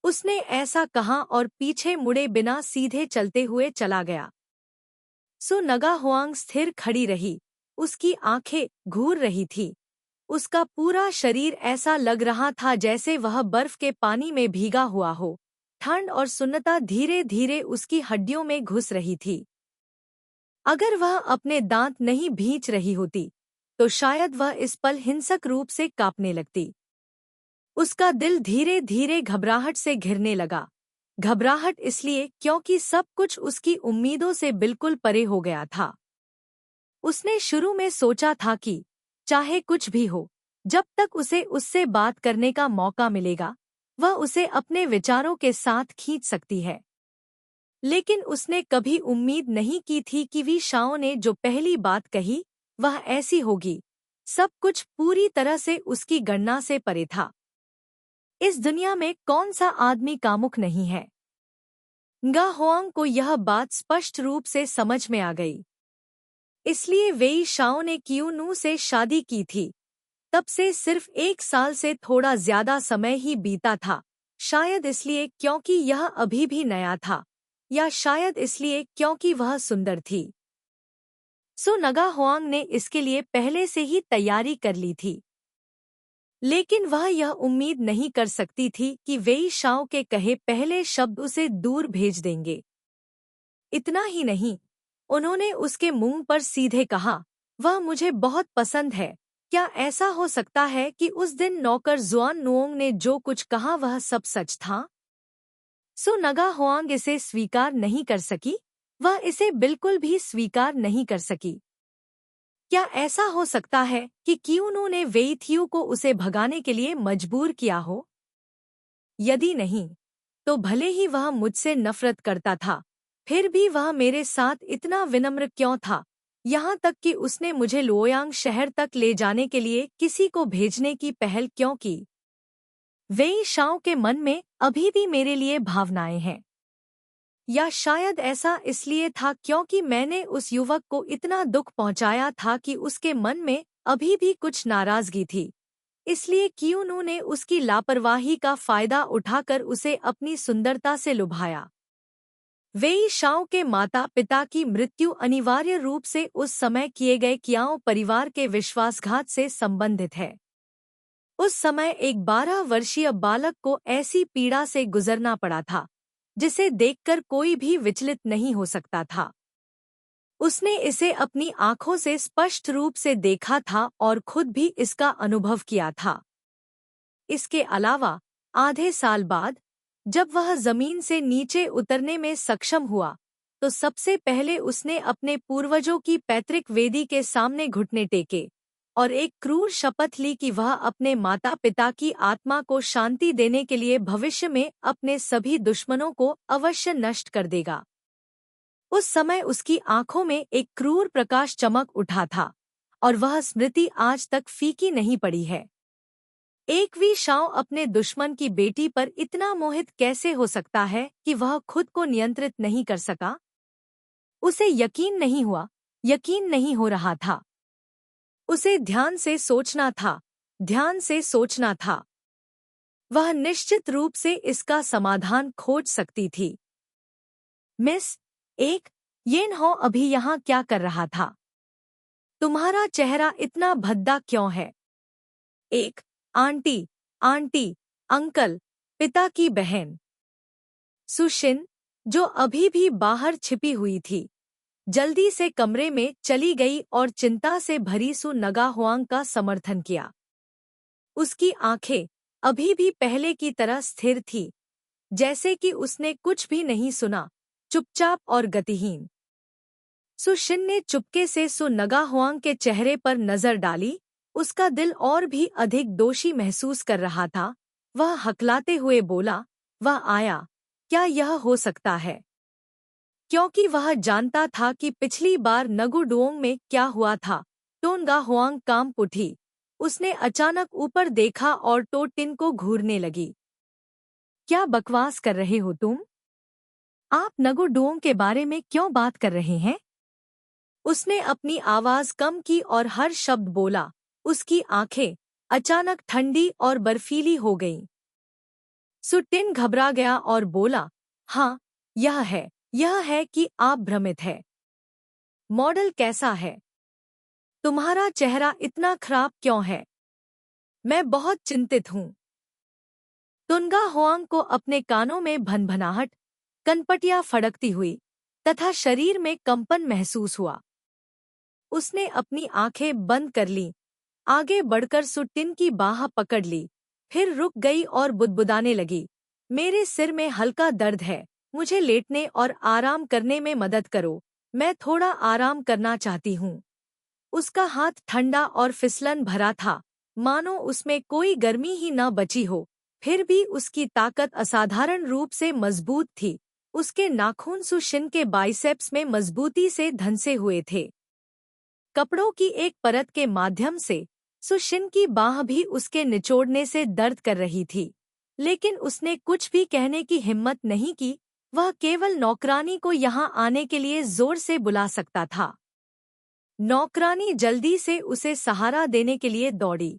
Speaker 1: उसने ऐसा कहा और पीछे मुड़े बिना सीधे चलते हुए चला गया। सु नगा हुआंग स्थिर खड़ी रही। उसकी आंखें घूर रही थी। उसका पूरा शरीर ऐसा लग रहा था जैसे वह बर्फ के पानी में भीगा हुआ हो। ठंड और सुन्नता धीरे धीरे उसकी हड्डियों में घुस रही थी। अगर वह अपने दांत नहीं भींच रही होती तो शायद वह इस पल हिंसक रूप से कांपने लगती। उसका दिल धीरे धीरे घबराहट से घिरने लगा। घबराहट इसलिए क्योंकि सब कुछ उसकी उम्मीदों से बिल्कुल परे हो गया था। उसने शुरू में सोचा था कि चाहे कुछ भी हो, जब तक उसे उससे बात करने का मौका मिलेगा वह उसे अपने विचारों के साथ खींच सकती है। लेकिन उसने कभी उम्मीद नहीं की थी कि वी शाओ ने जो पहली बात कही वह ऐसी होगी। सब कुछ पूरी तरह से उसकी गणना से परे था। इस दुनिया में कौन सा आदमी कामुक नहीं है? गा हुआंग को यह बात स्पष्ट रूप से समझ में आ गई। इसलिए वेई शाओ ने क्यूनू से शादी की थी। तब से सिर्फ 1 साल से थोड़ा ज्यादा समय ही बीता था। शायद इसलिए क्योंकि यह अभी भी नया था, या शायद इसलिए क्योंकि वह सुंदर थी। सो नगा हुआंग ने इसके लिए पहले से ही तैयारी कर ली थी। लेकिन वह यह उम्मीद नहीं कर सकती थी कि वेई शाओ के कहे पहले शब्द उसे दूर भेज देंगे। इतना ही नहीं, उन्होंने उसके मुंह पर सीधे कहा, वह मुझे बहुत पसंद है। क्या ऐसा हो सकता है कि उस दिन नौकर जुआन नुओंग ने जो कुछ कहा वह सब सच था? सो नगा हुआंग इसे स्वीकार नहीं कर सकी। वह इसे बिल्कुल भी स्वीकार नहीं कर सकी। क्या ऐसा हो सकता है कि क्यूनू ने वेई थियू को उसे भगाने के लिए मजबूर किया हो? यदि नहीं, तो भले ही वह मुझसे नफरत करता था, फिर भी वह मेरे साथ इतना विनम्र क्यों था, यहाँ तक कि उसने मुझे लोयांग शहर तक ले जाने के लिए किसी को भेजने की पहल क्यों की? वेई शाओ के मन में अभी भी मेरे लिए भावनाएं हैं। या शायद ऐसा इसलिए था क्योंकि मैंने उस युवक को इतना दुख पहुंचाया था कि उसके मन में अभी भी कुछ नाराजगी थी। इसलिए क्यूनू ने उसकी लापरवाही का फायदा उठाकर उसे अपनी सुंदरता से लुभाया। वेई शाओ के माता पिता की मृत्यु अनिवार्य रूप से उस समय किए गए कियाओ परिवार के विश्वासघात से संबंधित है। उस समय एक 12 वर्षीय बालक को ऐसी पीड़ा से गुजरना पड़ा था जिसे देखकर कोई भी विचलित नहीं हो सकता था। उसने इसे अपनी आंखों से स्पष्ट रूप से देखा था और खुद भी इसका अनुभव किया था। इसके अलावा आधे साल बाद, जब वह जमीन से नीचे उतरने में सक्षम हुआ, तो सबसे पहले उसने अपने पूर्वजों की पैतृक वेदी के सामने घुटने टेके और एक क्रूर शपथ ली कि वह अपने माता पिता की आत्मा को शांति देने के लिए भविष्य में अपने सभी दुश्मनों को अवश्य नष्ट कर देगा। उस समय उसकी आंखों में एक क्रूर प्रकाश चमक उठा था और वह स्मृति आज तक फीकी नहीं पड़ी है। एक वी शाओ अपने दुश्मन की बेटी पर इतना मोहित कैसे हो सकता है कि वह खुद को नियंत्रित नहीं कर सका? उसे यकीन नहीं हुआ, यकीन नहीं हो रहा था। उसे ध्यान से सोचना था, ध्यान से सोचना था। वह निश्चित रूप से इसका समाधान खोज सकती थी। मिस एक येन हो अभी यहाँ क्या कर रहा था? तुम्हारा चेहरा इतना भद्दा क्यों है? एक आंटी, आंटी, अंकल, पिता की बहन। सुशिन, जो अभी भी बाहर छिपी हुई थी, जल्दी से कमरे में चली गई और चिंता से भरी सु नगा हुआंग का समर्थन किया। उसकी आंखें अभी भी पहले की तरह स्थिर थी, जैसे कि उसने कुछ भी नहीं सुना, चुपचाप और गतिहीन। सुशिन ने चुपके से सु नगा हुआंग के चेहरे पर नजर डाली। उसका दिल और भी अधिक दोषी महसूस कर रहा था। वह हकलाते हुए बोला, वह आया, क्या यह हो सकता है? क्योंकि वह जानता था कि पिछली बार नगु डुओंग में क्या हुआ था। टोनगा हुआंग कांप उठी। उसने अचानक ऊपर देखा और टो टिन को घूरने लगी। क्या बकवास कर रहे हो तुम? आप नगु डुओंग के बारे में क्यों बात कर रहे हैं? उसने अपनी आवाज कम की और हर शब्द बोला। उसकी आंखें अचानक ठंडी और बर्फीली हो गईं। सु टिन घबरा गया और बोला, हाँ, यह है कि आप भ्रमित है। मॉडल कैसा है? तुम्हारा चेहरा इतना खराब क्यों है? मैं बहुत चिंतित हूँ। तुनगा हुआंग को अपने कानों में भनभनाहट, कनपटियां फड़कती हुई तथा शरीर में कंपन महसूस हुआ। उसने अपनी आंखें बंद कर लीं, आगे बढ़कर सु टिन की बाह पकड़ ली, फिर रुक गई और बुदबुदाने लगी, मेरे सिर में हल्का दर्द है, मुझे लेटने और आराम करने में मदद करो, मैं थोड़ा आराम करना चाहती हूँ। उसका हाथ ठंडा और फिसलन भरा था, मानो उसमें कोई गर्मी ही न बची हो, फिर भी उसकी ताकत असाधारण रूप से मजबूत थी। उसके नाखून सु शिन के बाइसेप्स में मजबूती से धंसे हुए थे। कपड़ों की एक परत के माध्यम से सु शिन की बाह भी उसके निचोड़ने से दर्द कर रही थी, लेकिन उसने कुछ भी कहने की हिम्मत नहीं की। वह केवल नौकरानी को यहाँ आने के लिए जोर से बुला सकता था। नौकरानी जल्दी से उसे सहारा देने के लिए दौड़ी,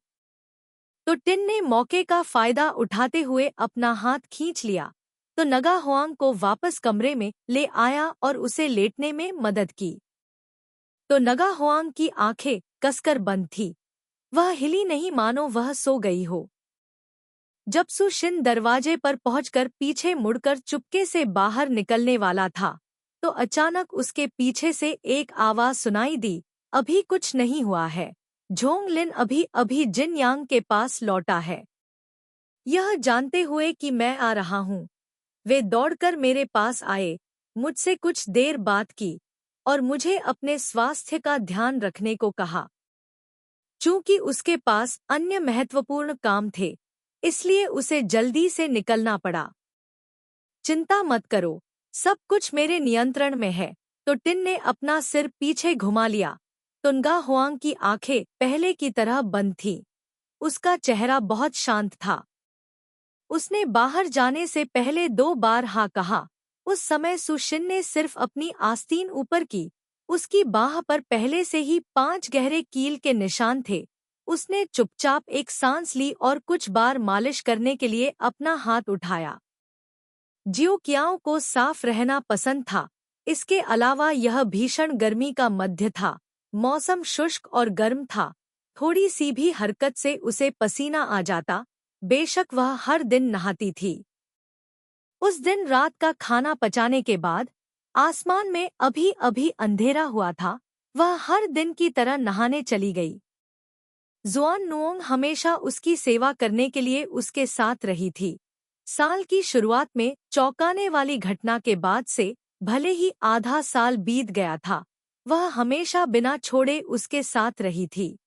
Speaker 1: तो टिन ने मौके का फायदा उठाते हुए अपना हाथ खींच लिया, तो नगा हुआंग को वापस कमरे में ले आया और उसे लेटने में मदद की। तो नगा हुआंग की आंखें कसकर बंद थी, वह हिली नहीं मानो वह सो गई हो। जब सु शिन दरवाजे पर पहुंचकर पीछे मुड़कर चुपके से बाहर निकलने वाला था, तो अचानक उसके पीछे से एक आवाज सुनाई दी, अभी कुछ नहीं हुआ है, झोंग लिन अभी अभी जिन यांग के पास लौटा है। यह जानते हुए कि मैं आ रहा हूँ, वे दौड़कर मेरे पास आए, मुझसे कुछ देर बात की और मुझे अपने स्वास्थ्य का ध्यान रखने को कहा। चूंकि उसके पास अन्य महत्वपूर्ण काम थे, इसलिए उसे जल्दी से निकलना पड़ा। चिंता मत करो, सब कुछ मेरे नियंत्रण में है। तो टिन ने अपना सिर पीछे घुमा लिया। तुनगा हुआंग की आंखें पहले की तरह बंद थीं। उसका चेहरा बहुत शांत था। उसने बाहर जाने से पहले 2 बार हाँ कहा। उस समय सु शिन ने सिर्फ अपनी आस्तीन ऊपर की। उसकी बाह पर पहले से ही 5 गहरे कील के निशान थे। उसने चुपचाप एक सांस ली और कुछ बार मालिश करने के लिए अपना हाथ उठाया। जियो कियाओ को साफ रहना पसंद था। इसके अलावा यह भीषण गर्मी का मध्य था। मौसम शुष्क और गर्म था। थोड़ी सी भी हरकत से उसे पसीना आ जाता, बेशक वह हर दिन नहाती थी। उस दिन रात का खाना पचाने के बाद आसमान में अभी अभी अंधेरा हुआ था। वह हर दिन की तरह नहाने चली गई। जुआन नुओंग हमेशा उसकी सेवा करने के लिए उसके साथ रही थी। साल की शुरुआत में चौंकाने वाली घटना के बाद से भले ही आधा साल बीत गया था, वह हमेशा बिना छोड़े उसके साथ रही थी।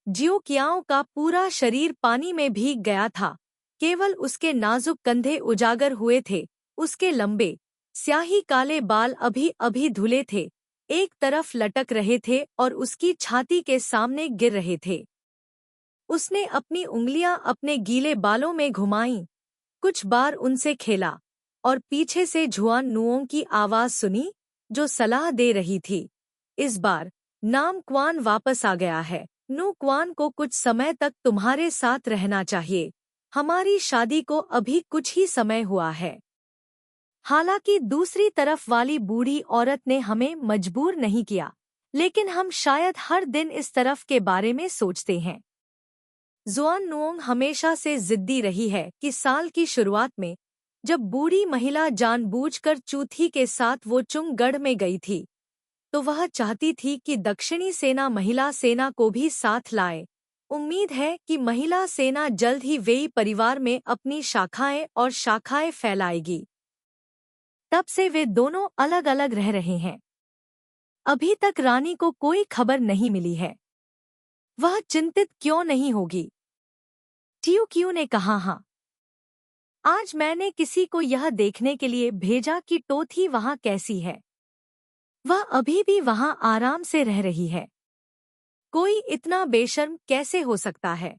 Speaker 1: जियो कियाओ का पूरा शरीर पानी में भीग गया था, केवल उसके नाजुक कंधे उजागर हुए थे। उसके लंबे स्याही काले बाल अभी अभी धुले थे, एक तरफ लटक रहे थे और उसकी छाती के सामने गिर रहे थे। उसने अपनी उंगलियां अपने गीले बालों में घुमाईं, कुछ बार उनसे खेला और पीछे से झुआन नुओं की आवाज सुनी जो सलाह दे रही थी, इस बार नाम क्वान वापस आ गया है। नु क्वान को कुछ समय तक तुम्हारे साथ रहना चाहिए। हमारी शादी को अभी कुछ ही समय हुआ है। हालांकि दूसरी तरफ वाली बूढ़ी औरत ने हमें मजबूर नहीं किया, लेकिन हम शायद हर दिन इस तरफ के बारे में सोचते हैं। जुआन नुओंग हमेशा से जिद्दी रही है कि साल की शुरुआत में जब बूढ़ी महिला जानबूझकर चूथी के साथ वो चुंगगढ़ में गई थी, तो वह चाहती थी कि दक्षिणी सेना महिला सेना को भी साथ लाए। उम्मीद है कि महिला सेना जल्द ही वेई परिवार में अपनी शाखाएं और शाखाएं फैलाएगी। तब से वे दोनों अलग अलग रह रहे हैं। अभी तक रानी को कोई खबर नहीं मिली है। वह चिंतित क्यों नहीं होगी? ट्यूक्यू ने कहा, हाँ, आज मैंने किसी को यह देखने के लिए भेजा कि टोथी वहां कैसी है। वह अभी भी वहां आराम से रह रही है। कोई इतना बेशर्म कैसे हो सकता है?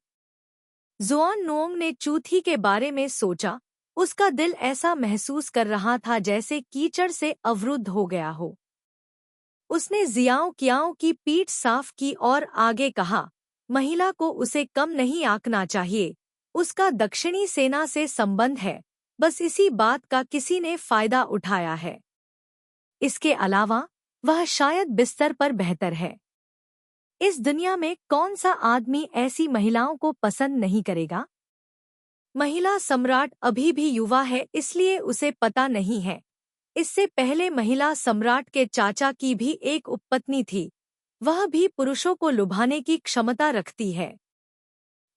Speaker 1: जुआन नुओंग ने चूथी के बारे में सोचा। उसका दिल ऐसा महसूस कर रहा था जैसे कीचड़ से अवरुद्ध हो गया हो। उसने जियाओ कियाओ की पीठ साफ की और आगे कहा, महिला को उसे कम नहीं आंकना चाहिए। उसका दक्षिणी सेना से संबंध है, बस इसी बात का किसी ने फायदा उठाया है। इसके अलावा वह शायद बिस्तर पर बेहतर है। इस दुनिया में कौन सा आदमी ऐसी महिलाओं को पसंद नहीं करेगा? महिला सम्राट अभी भी युवा है, इसलिए उसे पता नहीं है। इससे पहले महिला सम्राट के चाचा की भी एक उपपत्नी थी, वह भी पुरुषों को लुभाने की क्षमता रखती है।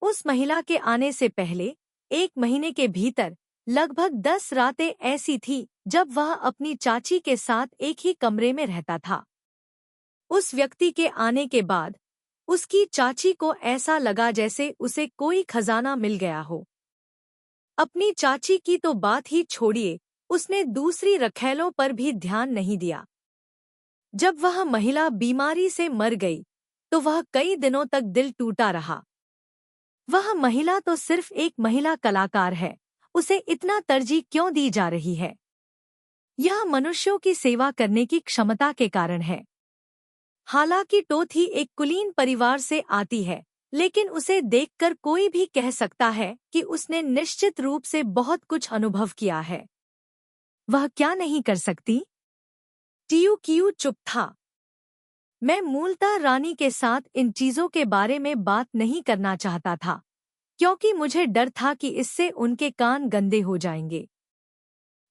Speaker 1: उस महिला के आने से पहले 1 महीने के भीतर लगभग 10 रातें ऐसी थी जब वह अपनी चाची के साथ एक ही कमरे में रहता था। उस व्यक्ति के आने के बाद उसकी चाची को ऐसा लगा जैसे उसे कोई खजाना मिल गया हो। अपनी चाची की तो बात ही छोड़िए, उसने दूसरी रखैलों पर भी ध्यान नहीं दिया। जब वह महिला बीमारी से मर गई तो वह कई दिनों तक दिल टूटा रहा। वह महिला तो सिर्फ एक महिला कलाकार है, उसे इतना तरजीह क्यों दी जा रही है? यह मनुष्यों की सेवा करने की क्षमता के कारण है। हालांकि टोथी एक कुलीन परिवार से आती है, लेकिन उसे देखकर कोई भी कह सकता है कि उसने निश्चित रूप से बहुत कुछ अनुभव किया है। वह क्या नहीं कर सकती? ट्यूक्यू चुप था। मैं मूलतः रानी के साथ इन चीजों के बारे में बात नहीं करना चाहता था, क्योंकि मुझे डर था कि इससे उनके कान गंदे हो जाएंगे।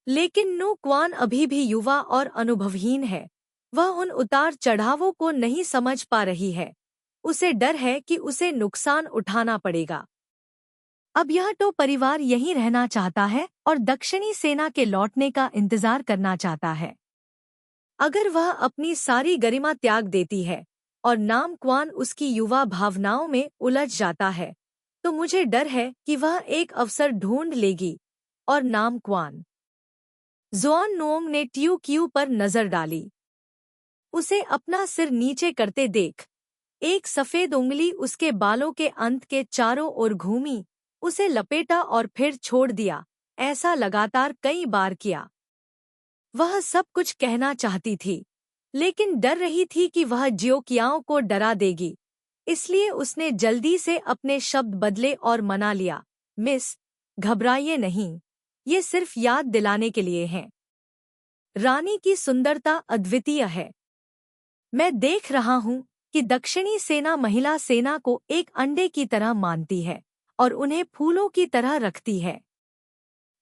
Speaker 1: लेकिन नु क्वान अभी भी युवा और अनुभवहीन है। वह उन उतार चढ़ावों को नहीं समझ पा रही है। उसे डर है कि उसे नुकसान उठाना पड़ेगा। अब यह तो परिवार यहीं रहना चाहता है और दक्षिणी सेना के लौटने का इंतजार करना चाहता है। अगर वह अपनी सारी गरिमा त्याग देती है और नाम क्वान उसकी युवा भावनाओं में उलझ जाता है, तो मुझे डर है कि वह एक अवसर ढूंढ लेगी और नाम क्वान। जुआन नुओंग ने ट्यूक्यू पर नजर डाली। उसे अपना सिर नीचे करते देख एक सफेद उंगली उसके बालों के अंत के चारों ओर घूमी, उसे लपेटा और फिर छोड़ दिया। ऐसा लगातार कई बार किया। वह सब कुछ कहना चाहती थी, लेकिन डर रही थी कि वह जियो कियाओ को डरा देगी। इसलिए उसने जल्दी से अपने शब्द बदले और मना लिया, मिस, घबराइए नहीं, ये सिर्फ याद दिलाने के लिए हैं। रानी की सुंदरता अद्वितीय है। मैं देख रहा हूँ कि दक्षिणी सेना महिला सेना को एक अंडे की तरह मानती है और उन्हें फूलों की तरह रखती है।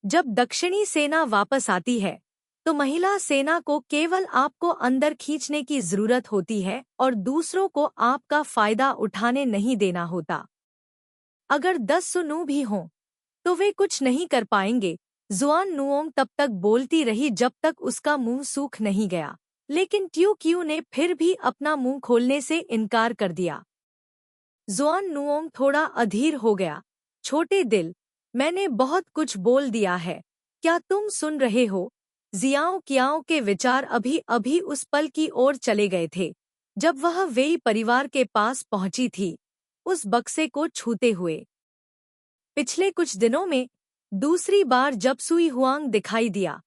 Speaker 1: जब दक्षिणी सेना वापस आती है तो महिला सेना को केवल आपको अंदर खींचने की जरूरत होती है और दूसरों को आपका फायदा उठाने नहीं देना होता। अगर 10 सुनू भी हों तो वे कुछ नहीं कर पाएंगे, जुआन नुओंग तब तक बोलती रही जब तक उसका मुंह सूख नहीं गया, लेकिन ट्यू क्यू ने फिर भी अपना मुंह खोलने से इनकार कर दिया। जुआन नुओंग थोड़ा अधीर हो गया। छोटे दिल, मैंने बहुत कुछ बोल दिया है, क्या तुम सुन रहे हो? जियाओ कियाओ के विचार अभी अभी उस पल की ओर चले गए थे जब वह वेई परिवार के पास पहुंची थी, उस बक्से को छूते हुए। पिछले कुछ दिनों में दूसरी बार जब सुई हुआंग दिखाई दिया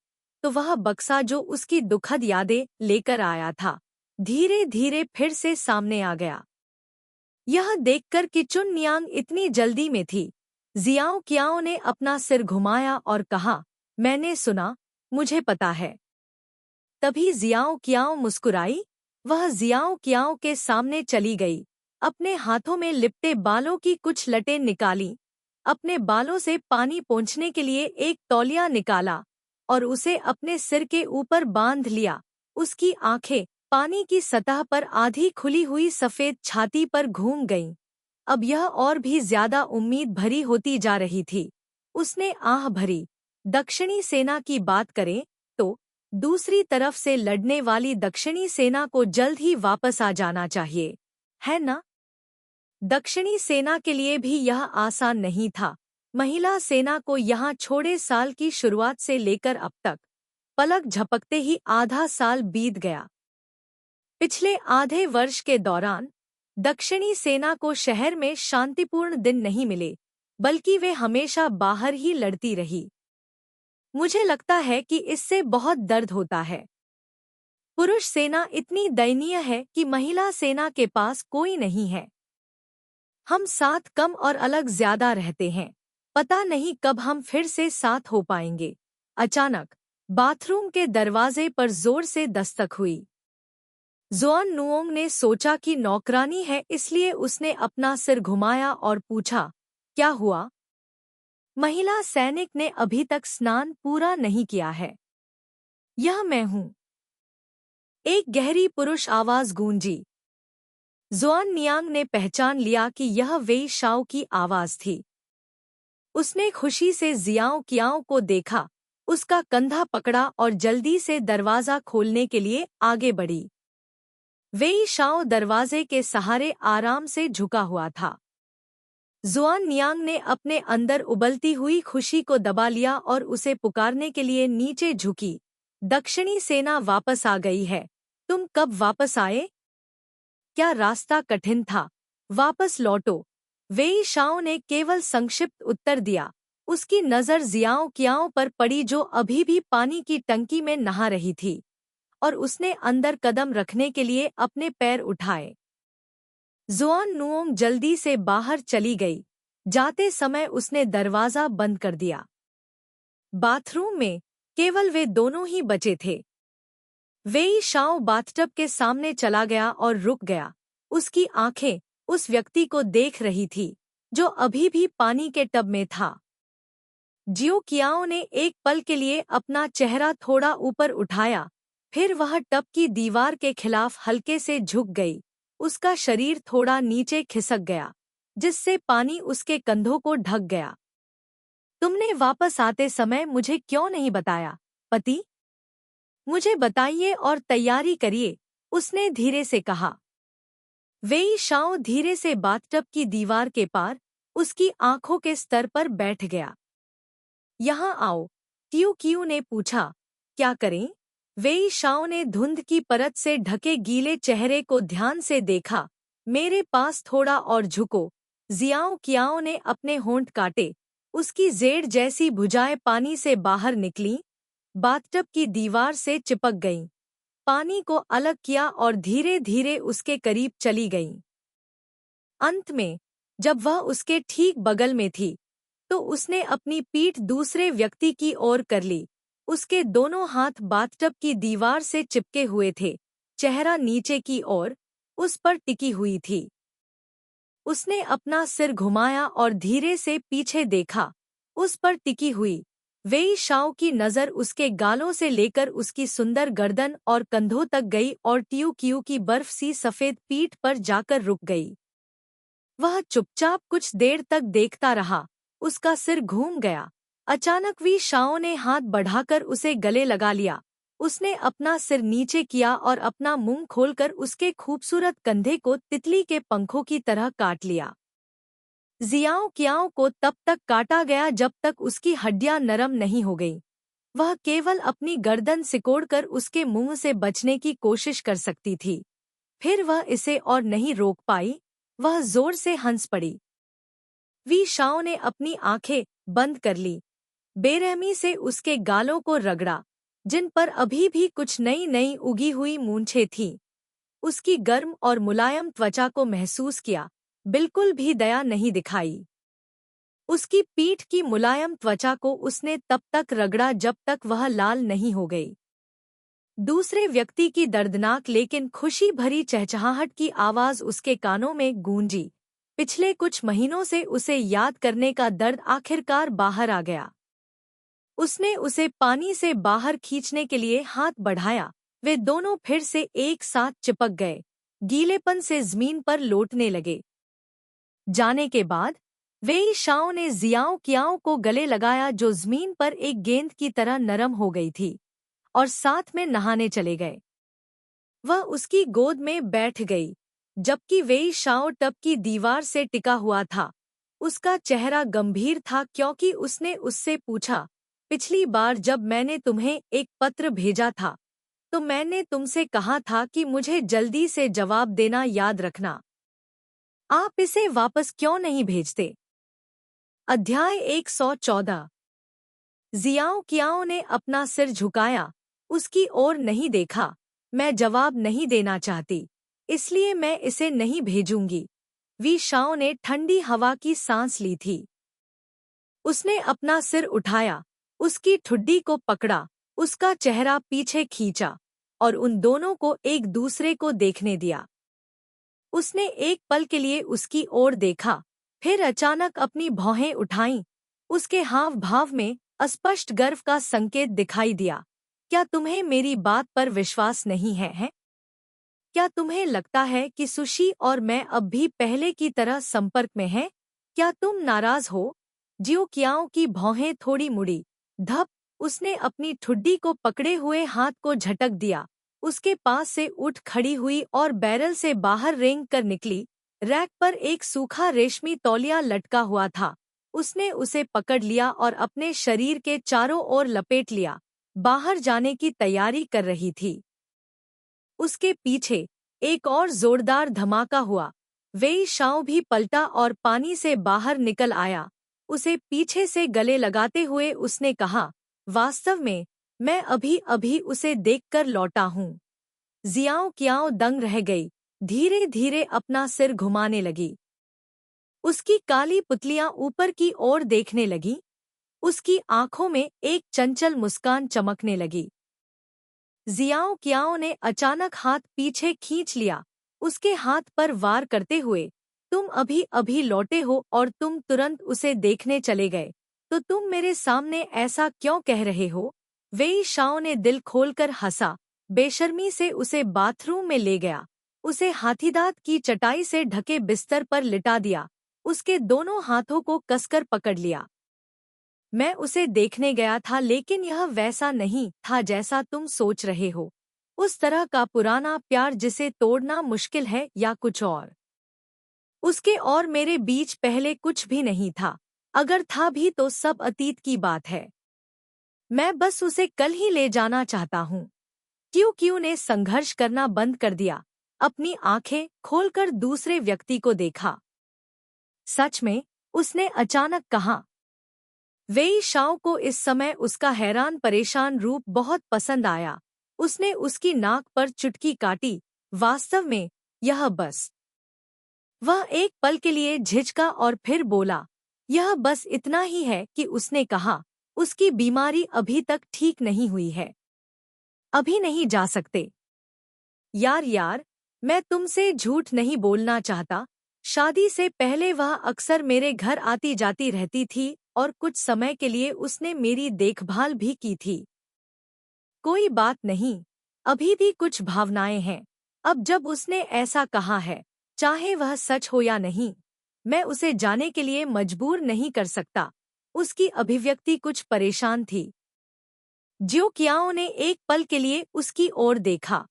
Speaker 1: तो वह बक्सा जो उसकी दुखद यादें लेकर आया था धीरे धीरे फिर से सामने आ गया। यह देखकर कि चुन नियांग इतनी जल्दी में थी, जियाओ कियाओ ने अपना सिर घुमाया और कहा, मैंने सुना, मुझे पता है। तभी जियाओ कियाओ मुस्कुराई। वह जियाओ कियाओ के सामने चली गई, अपने हाथों में लिपटे बालों की कुछ लटें निकाली, अपने बालों से पानी पोंछने के लिए एक तौलिया निकाला और उसे अपने सिर के ऊपर बांध लिया। उसकी आंखें पानी की सतह पर आधी खुली हुई सफेद छाती पर घूम गईं। अब यह और भी ज्यादा उम्मीद भरी होती जा रही थी। उसने आह भरी, दक्षिणी सेना की बात करें तो दूसरी तरफ से लड़ने वाली दक्षिणी सेना को जल्द ही वापस आ जाना चाहिए, है ना? दक्षिणी सेना के लिए भी यह आसान नहीं था। महिला सेना को यहाँ छोड़े साल की शुरुआत से लेकर अब तक पलक झपकते ही आधा साल बीत गया। पिछले आधे वर्ष के दौरान दक्षिणी सेना को शहर में शांतिपूर्ण दिन नहीं मिले, बल्कि वे हमेशा बाहर ही लड़ती रही। मुझे लगता है कि इससे बहुत दर्द होता है। पुरुष सेना इतनी दयनीय है कि महिला सेना के पास कोई नहीं है। हम साथ कम और अलग ज्यादा रहते हैं। पता नहीं कब हम फिर से साथ हो पाएंगे। अचानक बाथरूम के दरवाजे पर जोर से दस्तक हुई। जुआन नुओंग ने सोचा कि नौकरानी है, इसलिए उसने अपना सिर घुमाया और पूछा, क्या हुआ? महिला सैनिक ने अभी तक स्नान पूरा नहीं किया है। यह मैं हूँ, एक गहरी पुरुष आवाज गूंजी। जुआन नियांग ने पहचान लिया कि यह वेई शाओ की आवाज थी। उसने खुशी से जियाओ कियाओ को देखा, उसका कंधा पकड़ा और जल्दी से दरवाजा खोलने के लिए आगे बढ़ी। वेई शाओ दरवाजे के सहारे आराम से झुका हुआ था। जुआन नियांग ने अपने अंदर उबलती हुई खुशी को दबा लिया और उसे पुकारने के लिए नीचे झुकी। दक्षिणी सेना वापस आ गई है। तुम कब वापस आए? क्या रास्ता कठिन था? वापस लौटो, वेई शाओ ने केवल संक्षिप्त उत्तर दिया। उसकी नज़र जियाओ कियाओ पर पड़ी जो अभी भी पानी की टंकी में नहा रही थी, और उसने अंदर कदम रखने के लिए अपने पैर उठाए। जुआन नुओंग जल्दी से बाहर चली गई। जाते समय उसने दरवाजा बंद कर दिया। बाथरूम में केवल वे दोनों ही बचे थे। वेई शाओ बाथटब के सामने चला गया और रुक गया। उसकी आंखें उस व्यक्ति को देख रही थी जो अभी भी पानी के टब में था। जियो कियाओ ने एक पल के लिए अपना चेहरा थोड़ा ऊपर उठाया, फिर वह टब की दीवार के खिलाफ हल्के से झुक गई। उसका शरीर थोड़ा नीचे खिसक गया, जिससे पानी उसके कंधों को ढक गया। तुमने वापस आते समय मुझे क्यों नहीं बताया, पति? मुझे बताइए और तैयारी करिए, उसने धीरे से कहा। वेई शाओ धीरे से बाथटब की दीवार के पार उसकी आंखों के स्तर पर बैठ गया। यहाँ आओ, ट्यू क्यू ने पूछा। क्या करें? वेई शाओ ने धुंध की परत से ढके गीले चेहरे को ध्यान से देखा। मेरे पास थोड़ा और झुको। जियाओ कियाओ ने अपने होंठ काटे। उसकी जेड़ जैसी भुजाएं पानी से बाहर निकलीं, बाथटब की दीवार से चिपक गईं, पानी को अलग किया और धीरे धीरे उसके करीब चली गईं। अंत में जब वह उसके ठीक बगल में थी तो उसने अपनी पीठ दूसरे व्यक्ति की ओर कर ली। उसके दोनों हाथ बाथटब की दीवार से चिपके हुए थे, चेहरा नीचे की ओर उस पर टिकी हुई थी। उसने अपना सिर घुमाया और धीरे से पीछे देखा। उस पर टिकी हुई वेई शाओ की नज़र उसके गालों से लेकर उसकी सुंदर गर्दन और कंधों तक गई और ट्यू क्यू की बर्फ सी सफ़ेद पीठ पर जाकर रुक गई। वह चुपचाप कुछ देर तक देखता रहा। उसका सिर घूम गया, अचानक वी शाओ ने हाथ बढ़ाकर उसे गले लगा लिया। उसने अपना सिर नीचे किया और अपना मुंह खोलकर उसके खूबसूरत कंधे को तितली के पंखों की तरह काट लिया। जियाओ कियाओ को तब तक काटा गया जब तक उसकी हड्डियां नरम नहीं हो गईं। वह केवल अपनी गर्दन सिकोड़कर उसके मुंह से बचने की कोशिश कर सकती थी। फिर वह इसे और नहीं रोक पाई। वह जोर से हंस पड़ी। वी शाओ ने अपनी आंखें बंद कर ली, बेरहमी से उसके गालों को रगड़ा, जिन पर अभी भी कुछ नई नई उगी हुई मूंछें थीं। उसकी गर्म और मुलायम त्वचा को महसूस किया, बिल्कुल भी दया नहीं दिखाई। उसकी पीठ की मुलायम त्वचा को उसने तब तक रगड़ा जब तक वह लाल नहीं हो गई। दूसरे व्यक्ति की दर्दनाक लेकिन खुशी भरी चहचहाहट की आवाज उसके कानों में गूंजी। पिछले कुछ महीनों से उसे याद करने का दर्द आखिरकार बाहर आ गया। उसने उसे पानी से बाहर खींचने के लिए हाथ बढ़ाया। वे दोनों फिर से एक साथ चिपक गए, गीलेपन से जमीन पर लौटने लगे। जाने के बाद वेई शाओ ने जियाओ कियाओ को गले लगाया, जो जमीन पर एक गेंद की तरह नरम हो गई थी, और साथ में नहाने चले गए। वह उसकी गोद में बैठ गई, जबकि वेई शाओ टब की दीवार से टिका हुआ था। उसका चेहरा गंभीर था क्योंकि उसने उससे पूछा, पिछली बार जब मैंने तुम्हें एक पत्र भेजा था तो मैंने तुमसे कहा था कि मुझे जल्दी से जवाब देना याद रखना। आप इसे वापस क्यों नहीं भेजते? अध्याय 114। जियाओ कियाओ ने अपना सिर झुकाया, उसकी ओर नहीं देखा। मैं जवाब नहीं देना चाहती, इसलिए मैं इसे नहीं भेजूंगी। वी शाओ ने ठंडी हवा की सांस ली थी। उसने अपना सिर उठाया, उसकी ठुड्डी को पकड़ा, उसका चेहरा पीछे खींचा और उन दोनों को एक दूसरे को देखने दिया। उसने एक पल के लिए उसकी ओर देखा, फिर अचानक अपनी भौहें उठाईं। उसके हाव भाव में अस्पष्ट गर्व का संकेत दिखाई दिया। क्या तुम्हें मेरी बात पर विश्वास नहीं है? क्या तुम्हें लगता है कि सुशी और मैं अब भी पहले की तरह संपर्क में हैं? क्या तुम नाराज हो? जियो कियाओ की भौहें थोड़ी मुड़ी। धप! उसने अपनी ठुड्डी को पकड़े हुए हाथ को झटक दिया। उसके पास से उठ खड़ी हुई और बैरल से बाहर रेंग कर निकली। रैक पर एक सूखा रेशमी तौलिया लटका हुआ था। उसने उसे पकड़ लिया और अपने शरीर के चारों ओर लपेट लिया। बाहर जाने की तैयारी कर रही थी। उसके पीछे एक और जोरदार धमाका हुआ। वेई शाओ भी पलटा और पानी से बाहर निकल आया। उसे पीछे से गले लगाते हुए उसने कहा, वास्तव में मैं अभी अभी उसे देखकर लौटा हूँ। जियाओ कियाओ दंग रह गई, धीरे धीरे अपना सिर घुमाने लगी। उसकी काली पुतलियां ऊपर की ओर देखने लगी। उसकी आंखों में एक चंचल मुस्कान चमकने लगी। जियाओ कियाओ ने अचानक हाथ पीछे खींच लिया, उसके हाथ पर वार करते हुए, तुम अभी अभी लौटे हो और तुम तुरंत उसे देखने चले गए, तो तुम मेरे सामने ऐसा क्यों कह रहे हो? वेई शाओ ने दिल खोलकर हंसा, बेशर्मी से उसे बाथरूम में ले गया। उसे हाथीदांत की चटाई से ढके बिस्तर पर लिटा दिया, उसके दोनों हाथों को कसकर पकड़ लिया। मैं उसे देखने गया था, लेकिन यह वैसा नहीं था जैसा तुम सोच रहे हो। उस तरह का पुराना प्यार जिसे तोड़ना मुश्किल है, या कुछ और। उसके और मेरे बीच पहले कुछ भी नहीं था। अगर था भी तो सब अतीत की बात है। मैं बस उसे कल ही ले जाना चाहता हूँ। क्यू ने संघर्ष करना बंद कर दिया, अपनी आंखें खोलकर दूसरे व्यक्ति को देखा। सच में? उसने अचानक कहा। वेई शाओ को इस समय उसका हैरान परेशान रूप बहुत पसंद आया। उसने उसकी नाक पर चुटकी काटी। वास्तव में यह बस। वह एक पल के लिए झिझका और फिर बोला, यह बस इतना ही है कि उसने कहा, उसकी बीमारी अभी तक ठीक नहीं हुई है। अभी नहीं जा सकते। यार, मैं तुमसे झूठ नहीं बोलना चाहता। शादी से पहले वह अक्सर मेरे घर आती जाती रहती थी और कुछ समय के लिए उसने मेरी देखभाल भी की थी। कोई बात नहीं, अभी भी कुछ भावनाएं हैं। अब जब उसने ऐसा कहा है, चाहे वह सच हो या नहीं, मैं उसे जाने के लिए मजबूर नहीं कर सकता। उसकी अभिव्यक्ति कुछ परेशान थी। ज्यो कियाओ ने एक पल के लिए उसकी ओर देखा।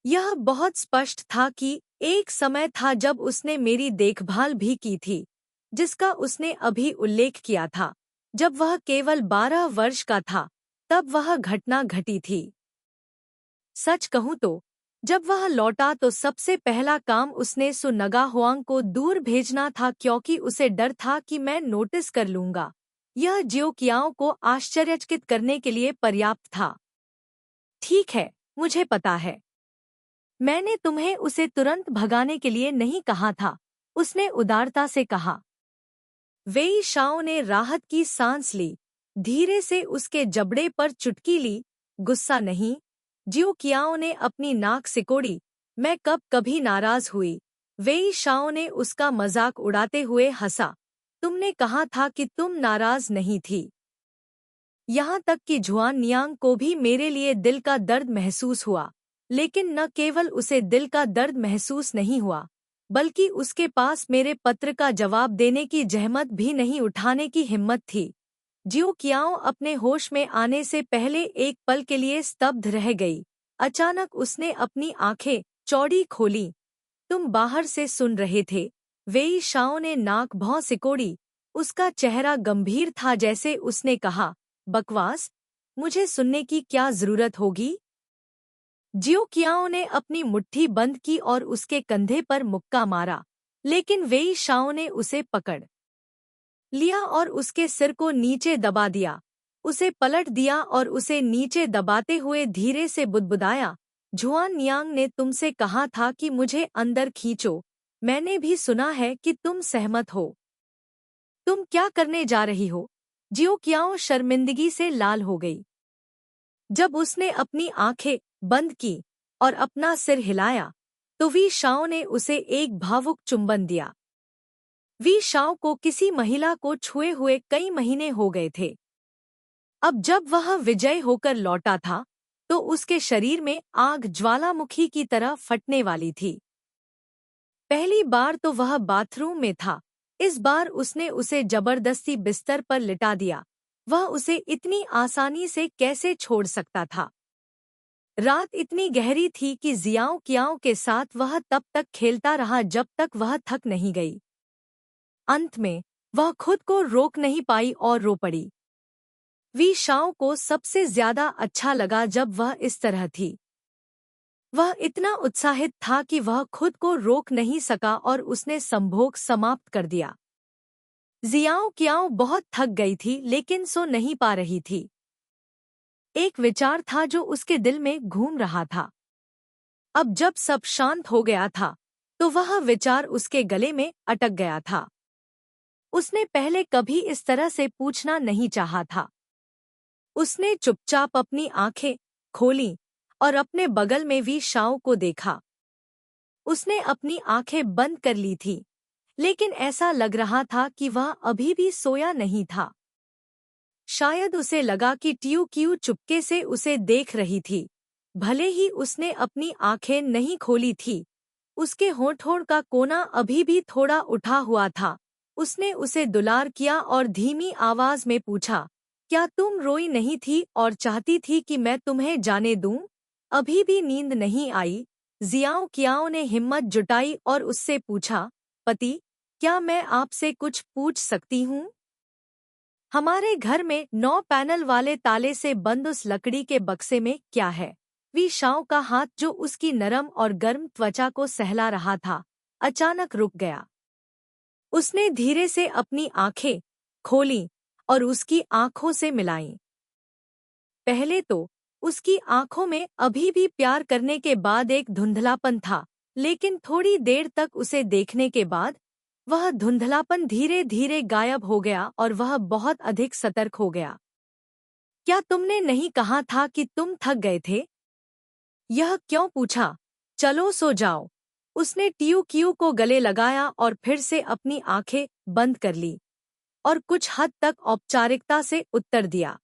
Speaker 1: यह बहुत स्पष्ट था कि एक समय था जब उसने मेरी देखभाल भी की थी, जिसका उसने अभी उल्लेख किया था। जब वह केवल 12 वर्ष का था, तब वह घटना घटी थी। सच कहूं तो जब वह लौटा तो सबसे पहला काम उसने सु नगा हुआंग को दूर भेजना था, क्योंकि उसे डर था कि मैं नोटिस कर लूंगा। यह ज्यो कियाओ को आश्चर्यचकित करने के लिए पर्याप्त था। ठीक है, मुझे पता है। मैंने तुम्हें उसे तुरंत भगाने के लिए नहीं कहा था, उसने उदारता से कहा। वेई शाओ ने राहत की सांस ली, धीरे से उसके जबड़े पर चुटकी ली। गुस्सा नहीं, ज्यो कियाओ ने अपनी नाक सिकोड़ी। मैं कब कभी नाराज हुई? वेई शाओ ने उसका मजाक उड़ाते हुए हंसा। तुमने कहा था कि तुम नाराज नहीं थी। यहाँ तक कि जुआन नियांग को भी मेरे लिए दिल का दर्द महसूस हुआ, लेकिन न केवल उसे दिल का दर्द महसूस नहीं हुआ, बल्कि उसके पास मेरे पत्र का जवाब देने की जहमत भी नहीं उठाने की हिम्मत थी। ज्यो कियाओ अपने होश में आने से पहले एक पल के लिए स्तब्ध रह गई। अचानक उसने अपनी आंखें चौड़ी खोली। तुम बाहर से सुन रहे थे? वेई शाओ ने नाक भौं सिकोड़ी। उसका चेहरा गंभीर था, जैसे उसने कहा, बकवास, मुझे सुनने की क्या जरूरत होगी? ज्यो कियाओ ने अपनी मुट्ठी बंद की और उसके कंधे पर मुक्का मारा, लेकिन वेई शाओ ने उसे पकड़ लिया और उसके सिर को नीचे दबा दिया। उसे पलट दिया और उसे नीचे दबाते हुए धीरे से बुदबुदाया, जुआन नियांग ने तुमसे कहा था कि मुझे अंदर खींचो। मैंने भी सुना है कि तुम सहमत हो। तुम क्या करने जा रही हो? ज्यो कियाओ शर्मिंदगी से लाल हो गई। जब उसने अपनी आंखें बंद की और अपना सिर हिलाया, तो वी शाओ ने उसे एक भावुक चुंबन दिया। वी शाओ को किसी महिला को छुए हुए कई महीने हो गए थे। अब जब वह विजयी होकर लौटा था, तो उसके शरीर में आग ज्वालामुखी की तरह फटने वाली थी। पहली बार तो वह बाथरूम में था, इस बार उसने उसे जबरदस्ती बिस्तर पर लिटा दिया। वह उसे इतनी आसानी से कैसे छोड़ सकता था? रात इतनी गहरी थी कि जियाओ कियाओ के साथ वह तब तक खेलता रहा जब तक वह थक नहीं गई। अंत में वह खुद को रोक नहीं पाई और रो पड़ी। वी शाओ को सबसे ज्यादा अच्छा लगा जब वह इस तरह थी। वह इतना उत्साहित था कि वह खुद को रोक नहीं सका और उसने संभोग समाप्त कर दिया। जियाओ कियाओ बहुत थक गई थी, लेकिन सो नहीं पा रही थी। एक विचार था जो उसके दिल में घूम रहा था। अब जब सब शांत हो गया था, तो वह विचार उसके गले में अटक गया था। उसने पहले कभी इस तरह से पूछना नहीं चाहा था। उसने चुपचाप अपनी आंखें खोलीं और अपने बगल में वी शाओ को देखा। उसने अपनी आंखें बंद कर ली थी, लेकिन ऐसा लग रहा था कि वह अभी भी सोया नहीं था। शायद उसे लगा कि ट्यू क्यू चुपके से उसे देख रही थी। भले ही उसने अपनी आंखें नहीं खोली थी, उसके होंठों का कोना अभी भी थोड़ा उठा हुआ था। उसने उसे दुलार किया और धीमी आवाज में पूछा, क्या तुम रोई नहीं थी और चाहती थी कि मैं तुम्हें जाने दूं? अभी भी नींद नहीं आई? जियाओ कियाओ ने हिम्मत जुटाई और उससे पूछा, पति, क्या मैं आपसे कुछ पूछ सकती हूँ? हमारे घर में 9 पैनल वाले ताले से बंद उस लकड़ी के बक्से में क्या है? वी शाओ का हाथ, जो उसकी नरम और गर्म त्वचा को सहला रहा था, अचानक रुक गया। उसने धीरे से अपनी आंखें खोलीं और उसकी आंखों से मिलाईं। पहले तो उसकी आंखों में अभी भी प्यार करने के बाद एक धुंधलापन था, लेकिन थोड़ी देर तक उसे देखने के बाद वह धुंधलापन धीरे धीरे गायब हो गया और वह बहुत अधिक सतर्क हो गया। क्या तुमने नहीं कहा था कि तुम थक गए थे? यह क्यों पूछा? चलो सो जाओ। उसने ट्यू क्यू को गले लगाया और फिर से अपनी आंखें बंद कर ली और कुछ हद तक औपचारिकता से उत्तर दिया।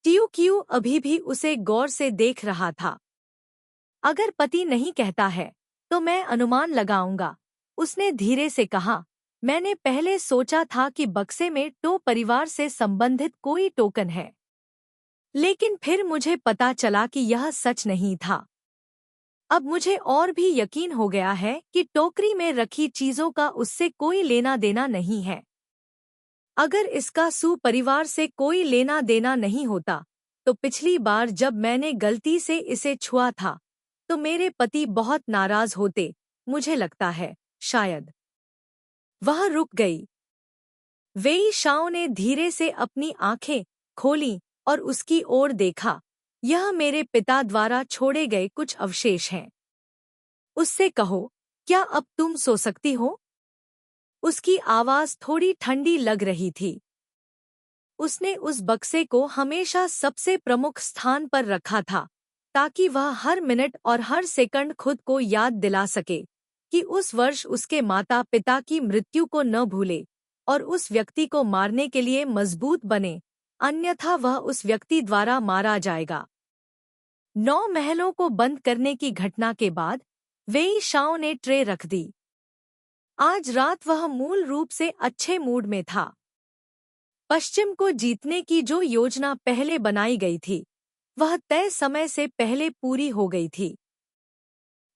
Speaker 1: ट्यू क्यू अभी भी उसे गौर से देख रहा था। अगर पति नहीं कहता है, तो मैं अनुमान लगाऊंगा, उसने धीरे से कहा। मैंने पहले सोचा था कि बक्से में टो परिवार से संबंधित कोई टोकन है, लेकिन फिर मुझे पता चला कि यह सच नहीं था। अब मुझे और भी यकीन हो गया है कि टोकरी में रखी चीजों का उससे कोई लेना देना नहीं है। अगर इसका सू परिवार से कोई लेना देना नहीं होता, तो पिछली बार जब मैंने गलती से इसे छुआ था, तो मेरे पति बहुत नाराज होते, मुझे लगता है, शायद। वह रुक गई। वेई शाओ ने धीरे से अपनी आंखें खोलीं और उसकी ओर देखा। यह मेरे पिता द्वारा छोड़े गए कुछ अवशेष हैं। उससे कहो, क्या अब तुम सो सकती हो? उसकी आवाज थोड़ी ठंडी लग रही थी। उसने उस बक्से को हमेशा सबसे प्रमुख स्थान पर रखा था, ताकि वह हर मिनट और हर सेकंड खुद को याद दिला सके कि उस वर्ष उसके माता पिता की मृत्यु को न भूले और उस व्यक्ति को मारने के लिए मजबूत बने, अन्यथा वह उस व्यक्ति द्वारा मारा जाएगा। 9 महलों को बंद करने की घटना के बाद वेई शाओ ने ट्रे रख दी। आज रात वह मूल रूप से अच्छे मूड में था। पश्चिम को जीतने की जो योजना पहले बनाई गई थी, वह तय समय से पहले पूरी हो गई थी।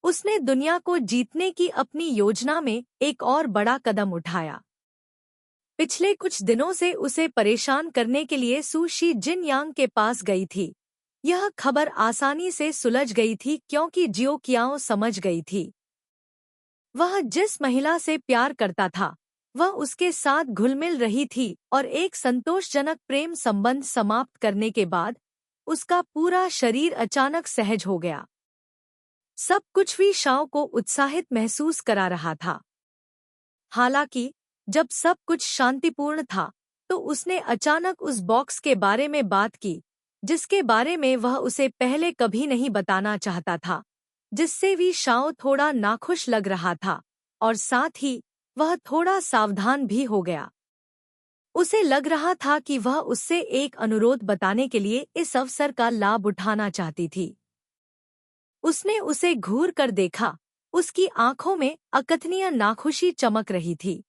Speaker 1: उसने दुनिया को जीतने की अपनी योजना में एक और बड़ा कदम उठाया। पिछले कुछ दिनों से उसे परेशान करने के लिए सू शी जिन यांग के पास गई थी। यह खबर आसानी से सुलझ गई थी क्योंकि जियो कियाओ समझ गई थी। वह जिस महिला से प्यार करता था, वह उसके साथ घुलमिल रही थी और एक संतोषजनक प्रेम संबंध समाप्त करने के बाद उसका पूरा शरीर अचानक सहज हो गया। सब कुछ वी शाओ को उत्साहित महसूस करा रहा था। हालांकि जब सब कुछ शांतिपूर्ण था, तो उसने अचानक उस बॉक्स के बारे में बात की, जिसके बारे में वह उसे पहले कभी नहीं बताना चाहता था, जिससे वी शाओ थोड़ा नाखुश लग रहा था और साथ ही वह थोड़ा सावधान भी हो गया। उसे लग रहा था कि वह उससे एक अनुरोध बताने के लिए इस अवसर का लाभ उठाना चाहती थी। उसने उसे घूर कर देखा। उसकी आंखों में अकथनीय नाखुशी चमक रही थी।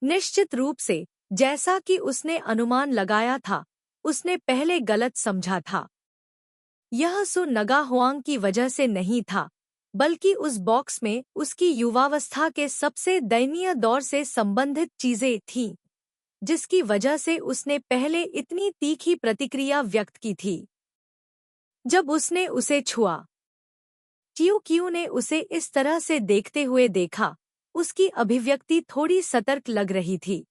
Speaker 1: निश्चित रूप से, जैसा कि उसने अनुमान लगाया था, उसने पहले गलत समझा था। यह सु नगा हुआंग की वजह से नहीं था, बल्कि उस बॉक्स में उसकी युवावस्था के सबसे दयनीय दौर से संबंधित चीजें थीं, जिसकी वजह से उसने पहले इतनी तीखी प्रतिक्रिया व्यक्त की थी। जब उसने उसे छुआ, टियो कियू ने उसे इस तरह से देखते हुए देखा। उसकी अभिव्यक्ति थोड़ी सतर्क लग रही थी।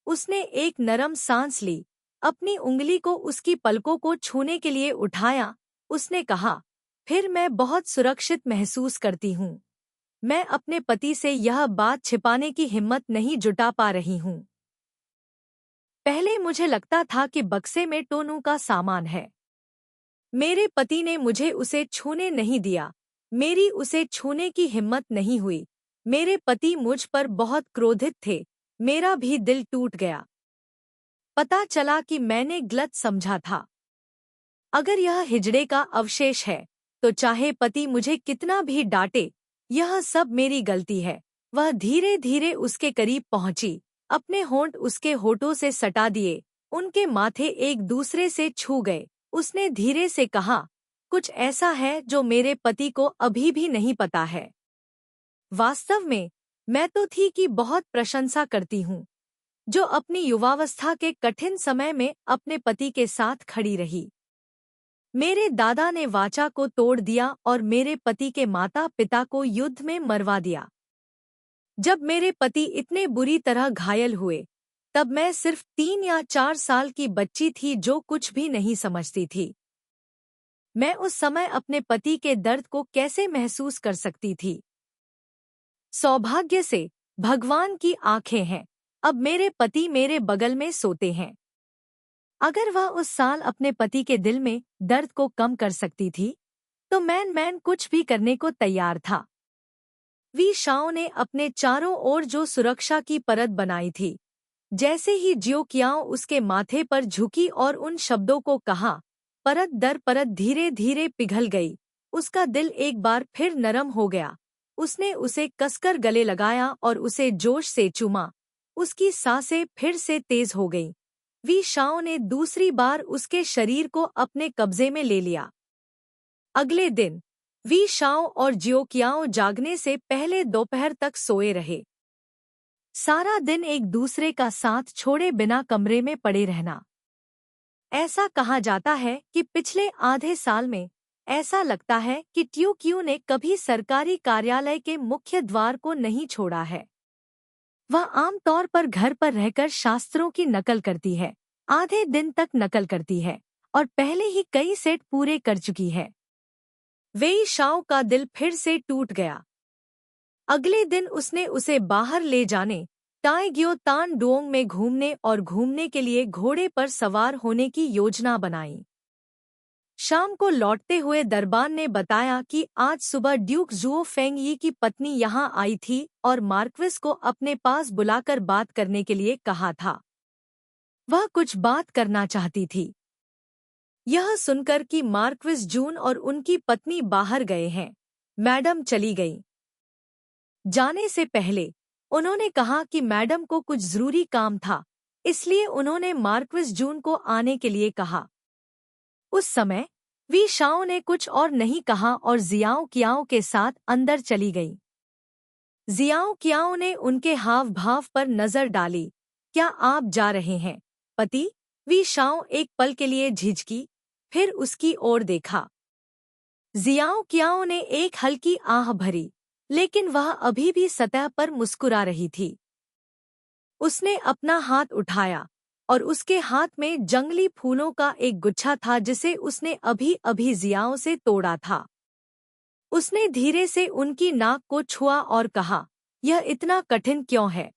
Speaker 1: उसने एक नरम सांस ली, अपनी उंगली को उसकी पलकों को छूने के लिए उठाया। उसने कहा, फिर मैं बहुत सुरक्षित महसूस करती हूँ। मैं अपने पति से यह बात छिपाने की हिम्मत नहीं जुटा पा रही हूँ। पहले मुझे लगता था कि बक्से में टोनू का सामान है। मेरे पति ने मुझे उसे छूने नहीं दिया। मेरी उसे छूने की हिम्मत नहीं हुई। मेरे पति मुझ पर बहुत क्रोधित थे। मेरा भी दिल टूट गया। पता चला कि मैंने गलत समझा था। अगर यह हिजड़े का अवशेष है, तो चाहे पति मुझे कितना भी डांटे, यह सब मेरी गलती है। वह धीरे धीरे उसके करीब पहुंची, अपने होंठ उसके होठों से सटा दिए, उनके माथे एक दूसरे से छू गए। उसने धीरे से कहा, कुछ ऐसा है जो मेरे पति को अभी भी नहीं पता है। वास्तव में, मैं तो थी कि बहुत प्रशंसा करती हूँ, जो अपनी युवावस्था के कठिन समय में अपने पति के साथ खड़ी रही। मेरे दादा ने वाचा को तोड़ दिया और मेरे पति के माता पिता को युद्ध में मरवा दिया। जब मेरे पति इतने बुरी तरह घायल हुए, तब मैं सिर्फ 3 या 4 साल की बच्ची थी जो कुछ भी नहीं समझती थी। मैं उस समय अपने पति के दर्द को कैसे महसूस कर सकती थी? सौभाग्य से भगवान की आंखें हैं। अब मेरे पति मेरे बगल में सोते हैं। अगर वह उस साल अपने पति के दिल में दर्द को कम कर सकती थी, तो मैं कुछ भी करने को तैयार था। वी शाओ ने अपने चारों ओर जो सुरक्षा की परत बनाई थी, जैसे ही जियो कियाओ उसके माथे पर झुकी और उन शब्दों को कहा, परत दर परत धीरे धीरे पिघल गई। उसका दिल एक बार फिर नरम हो गया। उसने उसे कसकर गले लगाया और उसे जोश से चूमा। उसकी सांसें फिर से तेज हो गईं। वी शाओ ने दूसरी बार उसके शरीर को अपने कब्जे में ले लिया। अगले दिन वी शाओ और जियोकियाओ जागने से पहले दोपहर तक सोए रहे। सारा दिन एक दूसरे का साथ छोड़े बिना कमरे में पड़े रहना। ऐसा कहा जाता है कि पिछले आधे साल में ऐसा लगता है कि ट्यूक्यू ने कभी सरकारी कार्यालय के मुख्य द्वार को नहीं छोड़ा है। वह आमतौर पर घर पर रहकर शास्त्रों की नकल करती है, आधे दिन तक नकल करती है और पहले ही कई सेट पूरे कर चुकी है। वेई शाओ का दिल फिर से टूट गया। अगले दिन उसने उसे बाहर ले जाने, टाइग्यो तान डोंग में घूमने और घूमने के लिए घोड़े पर सवार होने की योजना बनाई। शाम को लौटते हुए दरबान ने बताया कि आज सुबह ड्यूक जुओ फेंगयी की पत्नी यहाँ आई थी और मार्क्विस को अपने पास बुलाकर बात करने के लिए कहा था। वह कुछ बात करना चाहती थी। यह सुनकर कि मार्क्विस जून और उनकी पत्नी बाहर गए हैं, मैडम चली गई। जाने से पहले उन्होंने कहा कि मैडम को कुछ जरूरी काम था, इसलिए उन्होंने मार्क्विस जून को आने के लिए कहा। उस समय वी शाओ ने कुछ और नहीं कहा और जियाओ कियाओ के साथ अंदर चली गई। जियाओ कियाओ ने उनके हाव भाव पर नजर डाली। क्या आप जा रहे हैं, पति? वी शाओ एक पल के लिए झिझकी, फिर उसकी ओर देखा। जियाओ कियाओ ने एक हल्की आह भरी, लेकिन वह अभी भी सतह पर मुस्कुरा रही थी। उसने अपना हाथ उठाया और उसके हाथ में जंगली फूलों का एक गुच्छा था जिसे उसने अभी अभी जियाओ से तोड़ा था। उसने धीरे से उनकी नाक को छुआ और कहा, यह इतना कठिन क्यों है?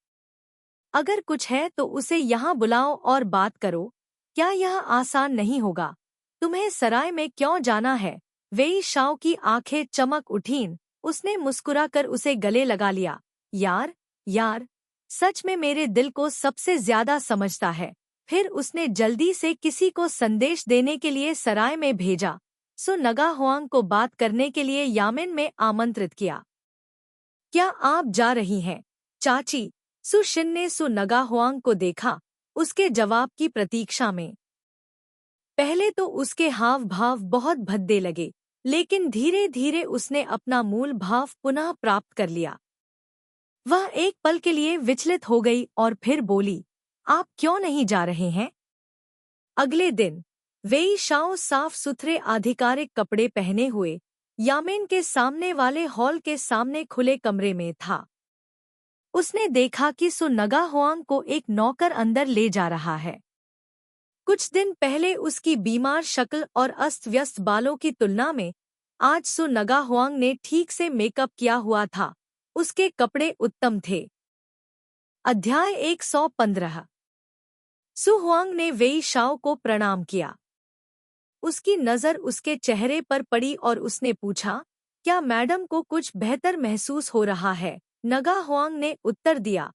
Speaker 1: अगर कुछ है तो उसे यहाँ बुलाओ और बात करो। क्या यह आसान नहीं होगा? तुम्हें सराय में क्यों जाना है? वेई शाओ की आंखें चमक उठीं। उसने मुस्कुराकर उसे गले लगा लिया। यार, सच में मेरे दिल को सबसे ज्यादा समझता है। फिर उसने जल्दी से किसी को संदेश देने के लिए सराय में भेजा। सु नगा हुआंग को बात करने के लिए यामिन में आमंत्रित किया। क्या आप जा रही हैं, चाची? सु शिन ने सु नगा हुआंग को देखा, उसके जवाब की प्रतीक्षा में। पहले तो उसके हाव भाव बहुत भद्दे लगे, लेकिन धीरे धीरे उसने अपना मूल भाव पुनः प्राप्त कर लिया। वह एक पल के लिए विचलित हो गई और फिर बोली, आप क्यों नहीं जा रहे हैं? अगले दिन वेई शाओ साफ सुथरे आधिकारिक कपड़े पहने हुए यामिन के सामने वाले हॉल के सामने खुले कमरे में था। उसने देखा कि सु नगा हुआंग को एक नौकर अंदर ले जा रहा है। कुछ दिन पहले उसकी बीमार शक्ल और अस्त व्यस्त बालों की तुलना में आज सु नगा हुआंग ने ठीक से मेकअप किया हुआ था। उसके कपड़े उत्तम थे। अध्याय 115। सु हुआंग ने वेई शाओ को प्रणाम किया। उसकी नज़र उसके चेहरे पर पड़ी और उसने पूछा, क्या मैडम को कुछ बेहतर महसूस हो रहा है? नगा हुआंग ने उत्तर दिया,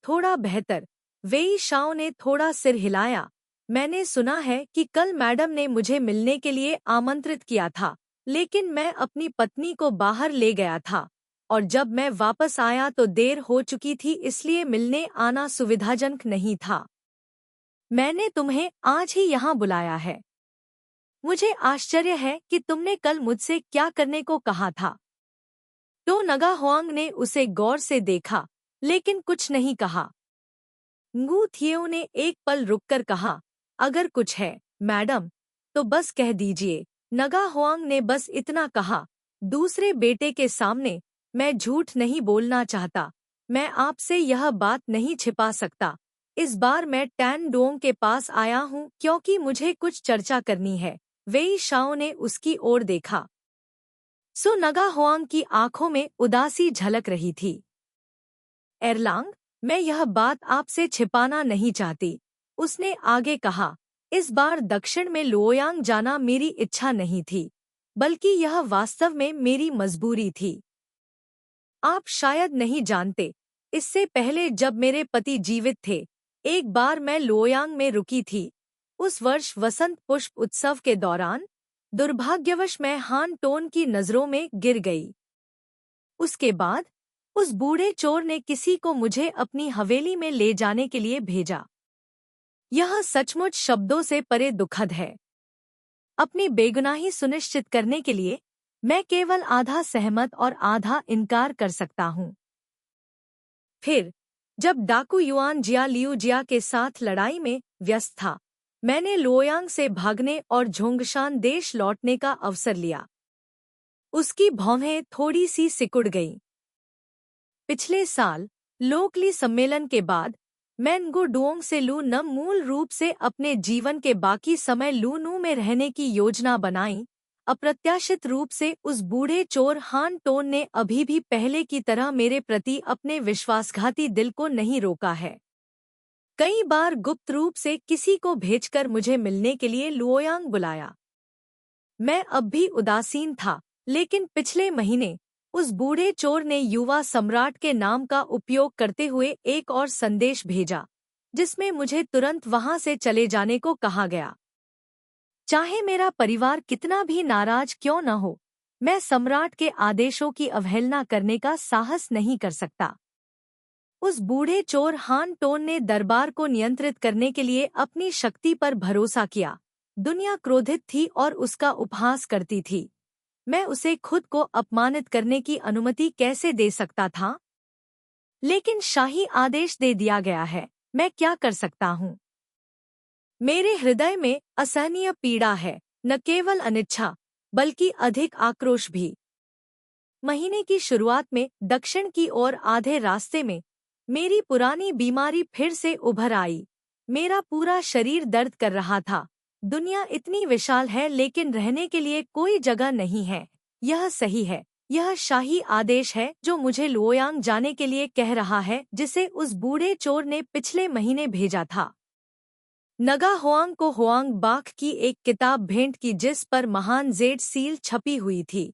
Speaker 1: थोड़ा बेहतर। वेई शाओ ने थोड़ा सिर हिलाया। मैंने सुना है कि कल मैडम ने मुझे मिलने के लिए आमंत्रित किया था, लेकिन मैं अपनी पत्नी को बाहर ले गया था और जब मैं वापस आया तो देर हो चुकी थी, इसलिए मिलने आना सुविधाजनक नहीं था। मैंने तुम्हें आज ही यहाँ बुलाया है। मुझे आश्चर्य है कि तुमने कल मुझसे क्या करने को कहा था। तो नगा हुआंग ने उसे गौर से देखा, लेकिन कुछ नहीं कहा। ngू थिएऊ ने एक पल रुककर कहा, अगर कुछ है, मैडम, तो बस कह दीजिए। नगा हुआंग ने बस इतना कहा, दूसरे बेटे के सामने मैं झूठ नहीं बोलना चाहता। मैं आपसे यह बात नहीं छिपा सकता। इस बार मैं टैन डोंग के पास आया हूँ क्योंकि मुझे कुछ चर्चा करनी है। वेई शाओ ने उसकी ओर देखा। सु नगा हुआंग की आंखों में उदासी झलक रही थी। एरलांग, मैं यह बात आपसे छिपाना नहीं चाहती, उसने आगे कहा। इस बार दक्षिण में लुओयांग जाना मेरी इच्छा नहीं थी, बल्कि यह वास्तव में मेरी मजबूरी थी। आप शायद नहीं जानते, इससे पहले जब मेरे पति जीवित थे, एक बार मैं लुओयांग में रुकी थी। उस वर्ष वसंत पुष्प उत्सव के दौरान दुर्भाग्यवश मैं हान टोन की नज़रों में गिर गई। उसके बाद उस बूढ़े चोर ने किसी को मुझे अपनी हवेली में ले जाने के लिए भेजा। यह सचमुच शब्दों से परे दुखद है। अपनी बेगुनाही सुनिश्चित करने के लिए मैं केवल आधा सहमत और आधा इनकार कर सकता हूँ। फिर जब डाकू युआन जिया लियू जिया के साथ लड़ाई में व्यस्त था, मैंने लोयांग से भागने और झोंगशान देश लौटने का अवसर लिया। उसकी भौहें थोड़ी सी सिकुड़ गईं। पिछले साल लोकली सम्मेलन के बाद मैंगो डुओंग से लू नम मूल रूप से अपने जीवन के बाकी समय लूनू में रहने की योजना बनाई। अप्रत्याशित रूप से उस बूढ़े चोर हान टोन ने अभी भी पहले की तरह मेरे प्रति अपने विश्वासघाती दिल को नहीं रोका है। कई बार गुप्त रूप से किसी को भेजकर मुझे मिलने के लिए लुओयांग बुलाया। मैं अब भी उदासीन था, लेकिन पिछले महीने उस बूढ़े चोर ने युवा सम्राट के नाम का उपयोग करते हुए एक और संदेश भेजा, जिसमें मुझे तुरंत वहां से चले जाने को कहा गया। चाहे मेरा परिवार कितना भी नाराज क्यों न हो, मैं सम्राट के आदेशों की अवहेलना करने का साहस नहीं कर सकता। उस बूढ़े चोर हान टोन ने दरबार को नियंत्रित करने के लिए अपनी शक्ति पर भरोसा किया। दुनिया क्रोधित थी और उसका उपहास करती थी। मैं उसे खुद को अपमानित करने की अनुमति कैसे दे सकता था? लेकिन शाही आदेश दे दिया गया है, मैं क्या कर सकता हूँ? मेरे हृदय में असहनीय पीड़ा है, न केवल अनिच्छा बल्कि अधिक आक्रोश भी। महीने की शुरुआत में दक्षिण की ओर आधे रास्ते में मेरी पुरानी बीमारी फिर से उभर आई। मेरा पूरा शरीर दर्द कर रहा था। दुनिया इतनी विशाल है, लेकिन रहने के लिए कोई जगह नहीं है। यह सही है। यह शाही आदेश है जो मुझे लुओयांग जाने के लिए कह रहा है, जिसे उस बूढ़े चोर ने पिछले महीने भेजा था। नगा होआंग को होआंग बाख की एक किताब भेंट की जिस पर महान जेड सील छपी हुई थी।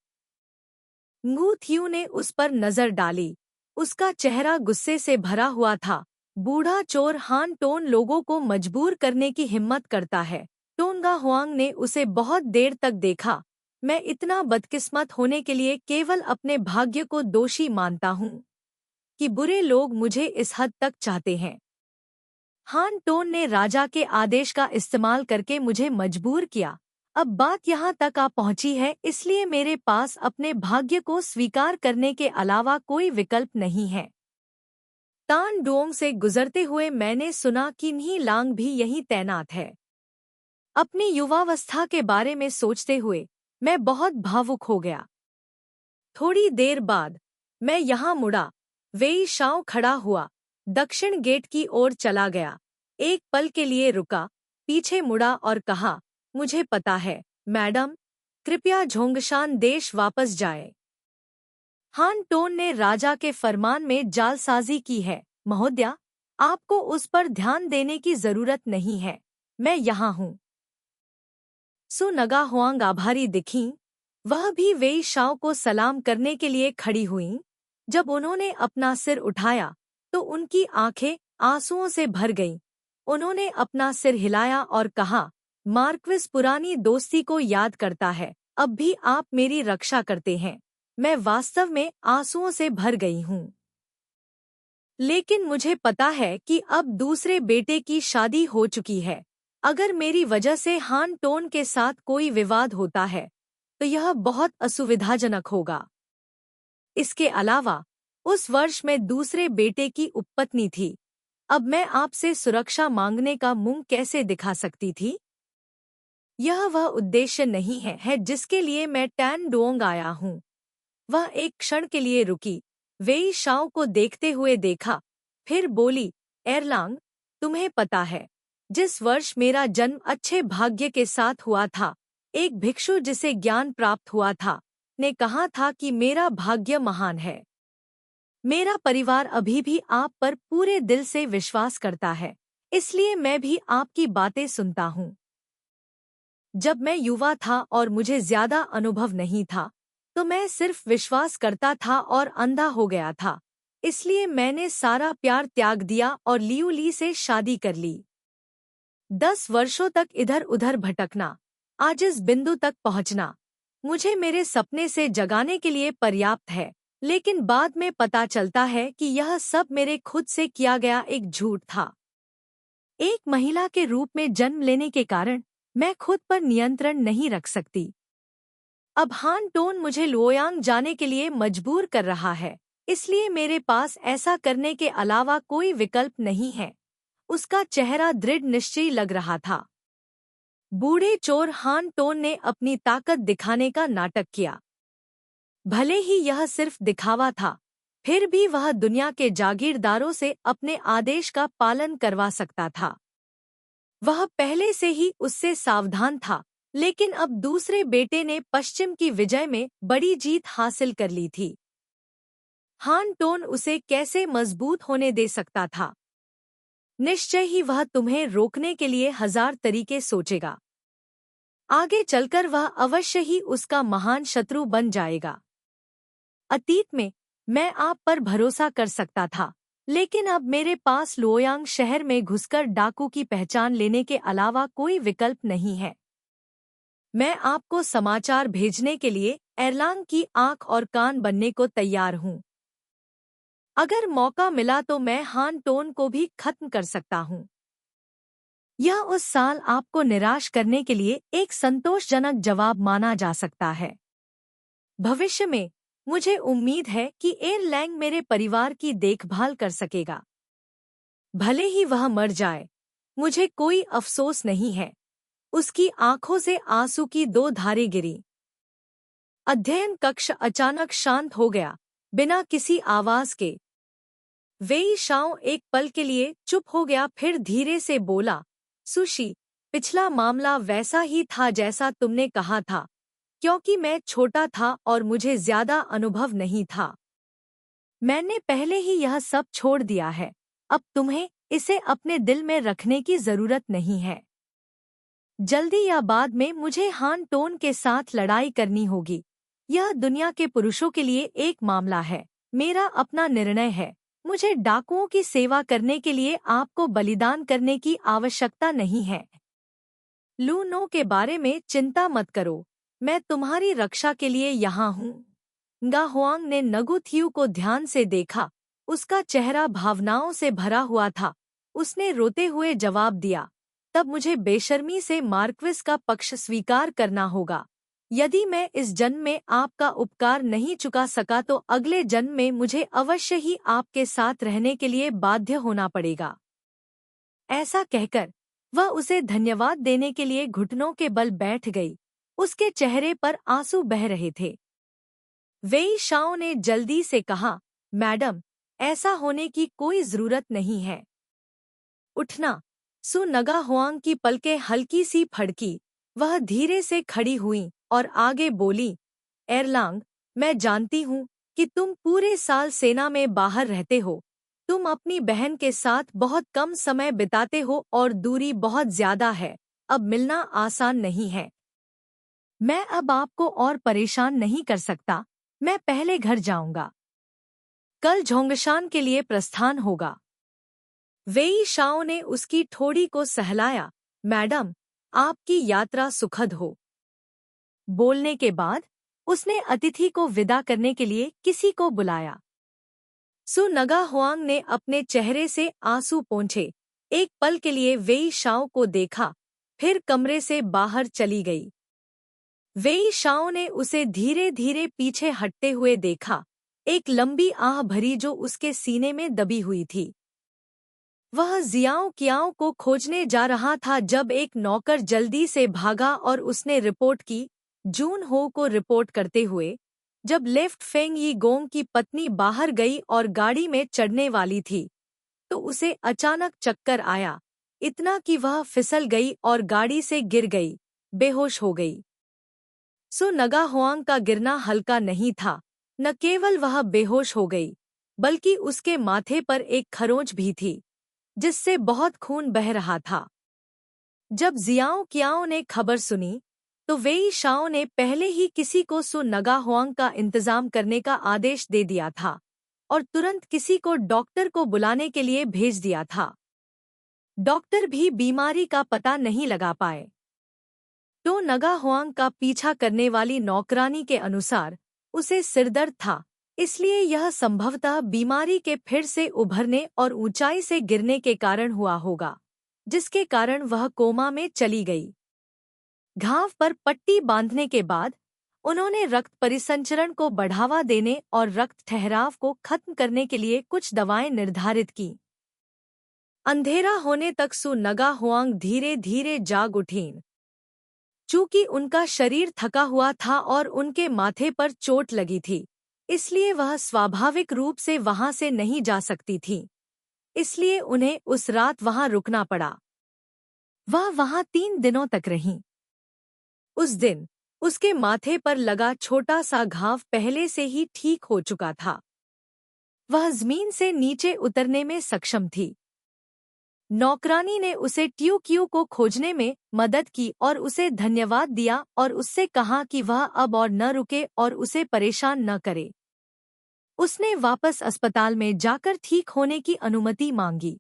Speaker 1: ngू थियू ने उस पर नजर डाली। उसका चेहरा गुस्से से भरा हुआ था। बूढ़ा चोर हान टोन लोगों को मजबूर करने की हिम्मत करता है। टोनगा हुआंग ने उसे बहुत देर तक देखा। मैं इतना बदकिस्मत होने के लिए केवल अपने भाग्य को दोषी मानता हूँ कि बुरे लोग मुझे इस हद तक चाहते हैं। हान टोन ने राजा के आदेश का इस्तेमाल करके मुझे मजबूर किया। अब बात यहाँ तक आ पहुँची है, इसलिए मेरे पास अपने भाग्य को स्वीकार करने के अलावा कोई विकल्प नहीं है। तान डोंग से गुजरते हुए मैंने सुना कि न्ही लांग भी यहीं तैनात है। अपनी युवावस्था के बारे में सोचते हुए मैं बहुत भावुक हो गया। थोड़ी देर बाद मैं यहाँ मुड़ा। वेई शाओ खड़ा हुआ, दक्षिण गेट की ओर चला गया। एक पल के लिए रुका, पीछे मुड़ा और कहा, मुझे पता है मैडम, कृपया झोंगशान देश वापस जाए। हान टोन ने राजा के फरमान में जालसाजी की है। महोदया, आपको उस पर ध्यान देने की जरूरत नहीं है, मैं यहाँ हूँ। सु नगा हुआंग आभारी दिखीं। वह भी वेई शाओ को सलाम करने के लिए खड़ी हुईं। जब उन्होंने अपना सिर उठाया तो उनकी आंखें आंसुओं से भर गईं। उन्होंने अपना सिर हिलाया और कहा, मार्क्विस पुरानी दोस्ती को याद करता है, अब भी आप मेरी रक्षा करते हैं। मैं वास्तव में आंसुओं से भर गई हूँ। लेकिन मुझे पता है कि अब दूसरे बेटे की शादी हो चुकी है। अगर मेरी वजह से हान टोन के साथ कोई विवाद होता है तो यह बहुत असुविधाजनक होगा। इसके अलावा उस वर्ष मैं दूसरे बेटे की उपपत्नी थी। अब मैं आपसे सुरक्षा मांगने का मुंह कैसे दिखा सकती थी? यह वह उद्देश्य नहीं है जिसके लिए मैं टैन डोंग आया हूँ। वह एक क्षण के लिए रुकी, वेई शाओ को देखते हुए देखा, फिर बोली, एरलांग, तुम्हें पता है, जिस वर्ष मेरा जन्म अच्छे भाग्य के साथ हुआ था, एक भिक्षु जिसे ज्ञान प्राप्त हुआ था, ने कहा था कि मेरा भाग्य महान है। मेरा परिवार अभी भी आप पर पूरे दिल से विश्वास करता है, इसलिए मैं भी आपकी बातें सुनता हूँ। जब मैं युवा था और मुझे ज्यादा अनुभव नहीं था, तो मैं सिर्फ विश्वास करता था और अंधा हो गया था। इसलिए मैंने सारा प्यार त्याग दिया और लियू ली से शादी कर ली। 10 वर्षों तक इधर उधर भटकना, आज इस बिंदु तक पहुंचना, मुझे मेरे सपने से जगाने के लिए पर्याप्त है। लेकिन बाद में पता चलता है कि यह सब मेरे खुद से किया गया एक झूठ था। एक महिला के रूप में जन्म लेने के कारण मैं खुद पर नियंत्रण नहीं रख सकती। अब हान टोन मुझे लोयांग जाने के लिए मजबूर कर रहा है, इसलिए मेरे पास ऐसा करने के अलावा कोई विकल्प नहीं है। उसका चेहरा दृढ़ निश्चयी लग रहा था। बूढ़े चोर हान टोन ने अपनी ताकत दिखाने का नाटक किया। भले ही यह सिर्फ दिखावा था, फिर भी वह दुनिया के जागीरदारों से अपने आदेश का पालन करवा सकता था। वह पहले से ही उससे सावधान था, लेकिन अब दूसरे बेटे ने पश्चिम की विजय में बड़ी जीत हासिल कर ली थी। हान टोन उसे कैसे मजबूत होने दे सकता था? निश्चय ही वह तुम्हें रोकने के लिए 1000 तरीके सोचेगा। आगे चलकर वह अवश्य ही उसका महान शत्रु बन जाएगा। अतीत में मैं आप पर भरोसा कर सकता था, लेकिन अब मेरे पास लोयांग शहर में घुसकर डाकू की पहचान लेने के अलावा कोई विकल्प नहीं है। मैं आपको समाचार भेजने के लिए एरलांग की आंख और कान बनने को तैयार हूँ। अगर मौका मिला तो मैं हान टोन को भी खत्म कर सकता हूँ। यह उस साल आपको निराश करने के लिए एक संतोषजनक जवाब माना जा सकता है। भविष्य में मुझे उम्मीद है कि एरलैंग मेरे परिवार की देखभाल कर सकेगा। भले ही वह मर जाए, मुझे कोई अफसोस नहीं है। उसकी आंखों से आंसू की 2 धारें गिरी। अध्ययन कक्ष अचानक शांत हो गया, बिना किसी आवाज के। वेई शाओ एक पल के लिए चुप हो गया, फिर धीरे से बोला, सुशी, पिछला मामला वैसा ही था जैसा तुमने कहा था, क्योंकि मैं छोटा था और मुझे ज्यादा अनुभव नहीं था। मैंने पहले ही यह सब छोड़ दिया है। अब तुम्हें इसे अपने दिल में रखने की जरूरत नहीं है। जल्दी या बाद में मुझे हान टोन के साथ लड़ाई करनी होगी। यह दुनिया के पुरुषों के लिए एक मामला है, मेरा अपना निर्णय है। मुझे डाकुओं की सेवा करने के लिए आपको बलिदान करने की आवश्यकता नहीं है। लू नो के बारे में चिंता मत करो, मैं तुम्हारी रक्षा के लिए यहाँ हूँ। गा हुआंग ने नगु थियू को ध्यान से देखा। उसका चेहरा भावनाओं से भरा हुआ था। उसने रोते हुए जवाब दिया, तब मुझे बेशर्मी से मार्क्विस का पक्ष स्वीकार करना होगा। यदि मैं इस जन्म में आपका उपकार नहीं चुका सका तो अगले जन्म में मुझे अवश्य ही आपके साथ रहने के लिए बाध्य होना पड़ेगा। ऐसा कहकर वह उसे धन्यवाद देने के लिए घुटनों के बल बैठ गई। उसके चेहरे पर आंसू बह रहे थे। वेई शाओ ने जल्दी से कहा, मैडम, ऐसा होने की कोई जरूरत नहीं है। उठना। सु नगा हुआंग की पलकें हल्की सी फड़की। वह धीरे से खड़ी हुई और आगे बोली, एरलांग, मैं जानती हूँ कि तुम पूरे साल सेना में बाहर रहते हो। तुम अपनी बहन के साथ बहुत कम समय बिताते हो और दूरी बहुत ज्यादा है। अब मिलना आसान नहीं है। मैं अब आपको और परेशान नहीं कर सकता। मैं पहले घर जाऊंगा। कल झोंगशान के लिए प्रस्थान होगा। वेई शाओ ने उसकी ठोड़ी को सहलाया। मैडम, आपकी यात्रा सुखद हो। बोलने के बाद उसने अतिथि को विदा करने के लिए किसी को बुलाया। सु नगा हुआंग ने अपने चेहरे से आंसू पोंछे। एक पल के लिए वेई शाओ को देखा, फिर कमरे से बाहर चली गई। वेई शाओ ने उसे धीरे धीरे पीछे हटते हुए देखा, एक लंबी आह भरी जो उसके सीने में दबी हुई थी। वह जियाओ कियाओ को खोजने जा रहा था जब एक नौकर जल्दी से भागा और उसने रिपोर्ट की। जून हो को रिपोर्ट करते हुए, जब लेफ्ट फेंग यी गोंग की पत्नी बाहर गई और गाड़ी में चढ़ने वाली थी, तो उसे अचानक चक्कर आया, इतना कि वह फिसल गई और गाड़ी से गिर गई, बेहोश हो गई। सु नगा हुआंग का गिरना हल्का नहीं था। न केवल वह बेहोश हो गई, बल्कि उसके माथे पर एक खरोंच भी थी, जिससे बहुत खून बह रहा था। जब जियाओ कियाओ ने खबर सुनी, तो वेई शाओ ने पहले ही किसी को सु नगा हुआंग का इंतजाम करने का आदेश दे दिया था और तुरंत किसी को डॉक्टर को बुलाने के लिए भेज दिया था। डॉक्टर भी बीमारी का पता नहीं लगा पाए। तो नगा हुआंग का पीछा करने वाली नौकरानी के अनुसार उसे सिरदर्द था, इसलिए यह संभवतः बीमारी के फिर से उभरने और ऊंचाई से गिरने के कारण हुआ होगा, जिसके कारण वह कोमा में चली गई। घाव पर पट्टी बांधने के बाद उन्होंने रक्त परिसंचरण को बढ़ावा देने और रक्त ठहराव को खत्म करने के लिए कुछ दवाएं निर्धारित की। अंधेरा होने तक सु नगा हुआंग धीरे धीरे जाग उठीं। चूंकि उनका शरीर थका हुआ था और उनके माथे पर चोट लगी थी, इसलिए वह स्वाभाविक रूप से वहां से नहीं जा सकती थी। इसलिए उन्हें उस रात वहां रुकना पड़ा। वह वहां 3 दिनों तक रहीं। उस दिन उसके माथे पर लगा छोटा सा घाव पहले से ही ठीक हो चुका था। वह जमीन से नीचे उतरने में सक्षम थी। नौकरानी ने उसे ट्यूक्यू को खोजने में मदद की और उसे धन्यवाद दिया और उससे कहा कि वह अब और न रुके और उसे परेशान न करे। उसने वापस अस्पताल में जाकर ठीक होने की अनुमति मांगी।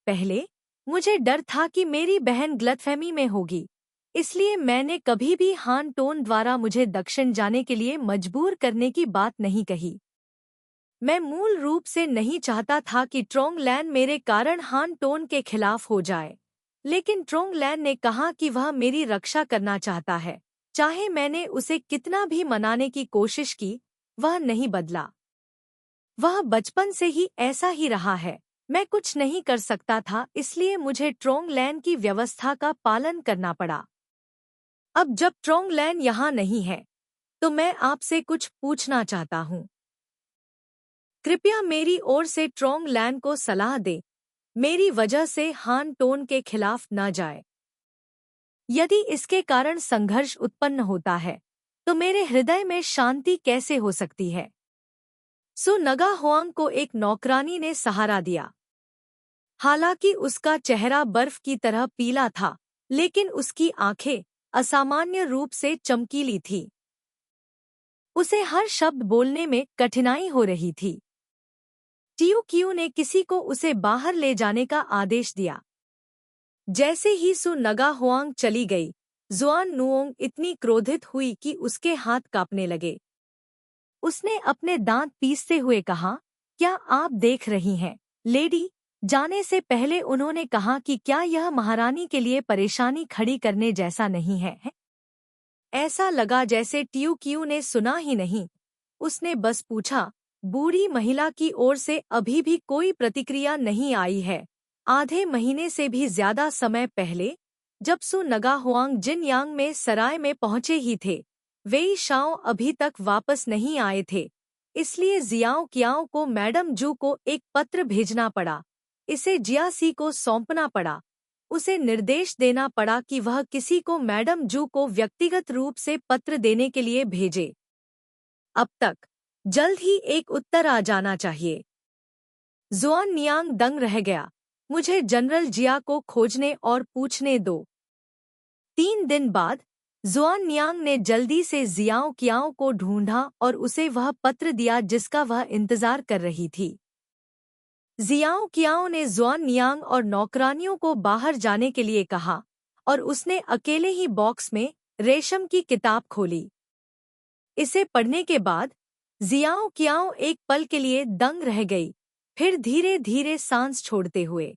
Speaker 1: पहले मुझे डर था कि मेरी बहन गलतफहमी में होगी, इसलिए मैंने कभी भी हान टोन द्वारा मुझे दक्षिण जाने के लिए मजबूर करने की बात नहीं कही। मैं मूल रूप से नहीं चाहता था कि ट्रोंगलैन मेरे कारण हान टोन के खिलाफ हो जाए, लेकिन ट्रोंगलैन ने कहा कि वह मेरी रक्षा करना चाहता है। चाहे मैंने उसे कितना भी मनाने की कोशिश की, वह नहीं बदला। वह बचपन से ही ऐसा ही रहा है। मैं कुछ नहीं कर सकता था, इसलिए मुझे ट्रोंगलैन की व्यवस्था का पालन करना पड़ा। अब जब ट्रोंगलैन यहाँ नहीं है, तो मैं आपसे कुछ पूछना चाहता हूँ। कृपया मेरी ओर से ट्रोंगलैन को सलाह दे, मेरी वजह से हान टोन के खिलाफ न जाए। यदि इसके कारण संघर्ष उत्पन्न होता है, तो मेरे हृदय में शांति कैसे हो सकती है? सु नगा हुआंग को एक नौकरानी ने सहारा दिया। हालांकि उसका चेहरा बर्फ की तरह पीला था, लेकिन उसकी आंखें असामान्य रूप से चमकीली थी। उसे हर शब्द बोलने में कठिनाई हो रही थी। ट्यूक्यू ने किसी को उसे बाहर ले जाने का आदेश दिया। जैसे ही सु नगा हुआंग चली गई, जुआन नुओंग इतनी क्रोधित हुई कि उसके हाथ कांपने लगे। उसने अपने दांत पीसते हुए कहा, क्या आप देख रही हैं, लेडी? जाने से पहले उन्होंने कहा कि क्या यह महारानी के लिए परेशानी खड़ी करने जैसा नहीं है? ऐसा लगा जैसे ट्यूक्यू ने सुना ही नहीं। उसने बस पूछा, बूढ़ी महिला की ओर से अभी भी कोई प्रतिक्रिया नहीं आई है। आधे महीने से भी ज्यादा समय पहले, जब सु नगा हुआंग जिनयांग में सराय में पहुंचे ही थे, वेई शाओ अभी तक वापस नहीं आए थे। इसलिए जियाओ कियाओ को मैडम जू को एक पत्र भेजना पड़ा। इसे जियासी को सौंपना पड़ा। उसे निर्देश देना पड़ा कि वह किसी को मैडम जू को व्यक्तिगत रूप से पत्र देने के लिए भेजे। अब तक जल्द ही एक उत्तर आ जाना चाहिए। जुआन नियांग दंग रह गया। मुझे जनरल जिया को खोजने और पूछने दो। 3 दिन बाद जुआन नियांग ने जल्दी से जियाओ कियाओ को ढूंढा और उसे वह पत्र दिया जिसका वह इंतजार कर रही थी। जियाओ कियाओ ने जुआन नियांग और नौकरानियों को बाहर जाने के लिए कहा और उसने अकेले ही बॉक्स में रेशम की किताब खोली। इसे पढ़ने के बाद जियाओ कियाओ एक पल के लिए दंग रह गई, फिर धीरे धीरे सांस छोड़ते हुए।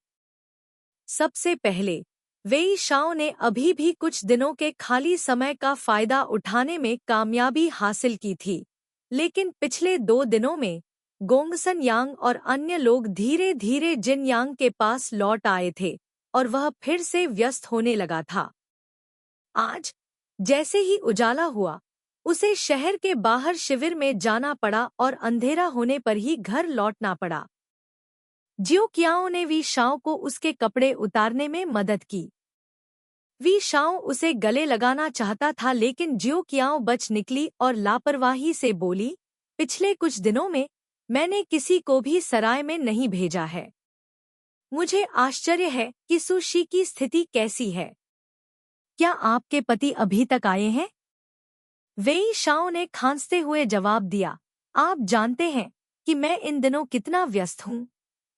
Speaker 1: सबसे पहले वेई शाओ ने अभी भी कुछ दिनों के खाली समय का फायदा उठाने में कामयाबी हासिल की थी, लेकिन पिछले 2 दिनों में गोंगसन यांग और अन्य लोग धीरे धीरे जिन यांग के पास लौट आए थे और वह फिर से व्यस्त होने लगा था। आज जैसे ही उजाला हुआ, उसे शहर के बाहर शिविर में जाना पड़ा और अंधेरा होने पर ही घर लौटना पड़ा। जियो कियाओ ने वी शाओ को उसके कपड़े उतारने में मदद की। वी शाओ उसे गले लगाना चाहता था, लेकिन जियो कियाओ बच निकली और लापरवाही से बोली, पिछले कुछ दिनों में मैंने किसी को भी सराय में नहीं भेजा है। मुझे आश्चर्य है कि सुशी की स्थिति कैसी है। क्या आपके पति अभी तक आए हैं? वेई शाओ ने खांसते हुए जवाब दिया, आप जानते हैं कि मैं इन दिनों कितना व्यस्त हूँ।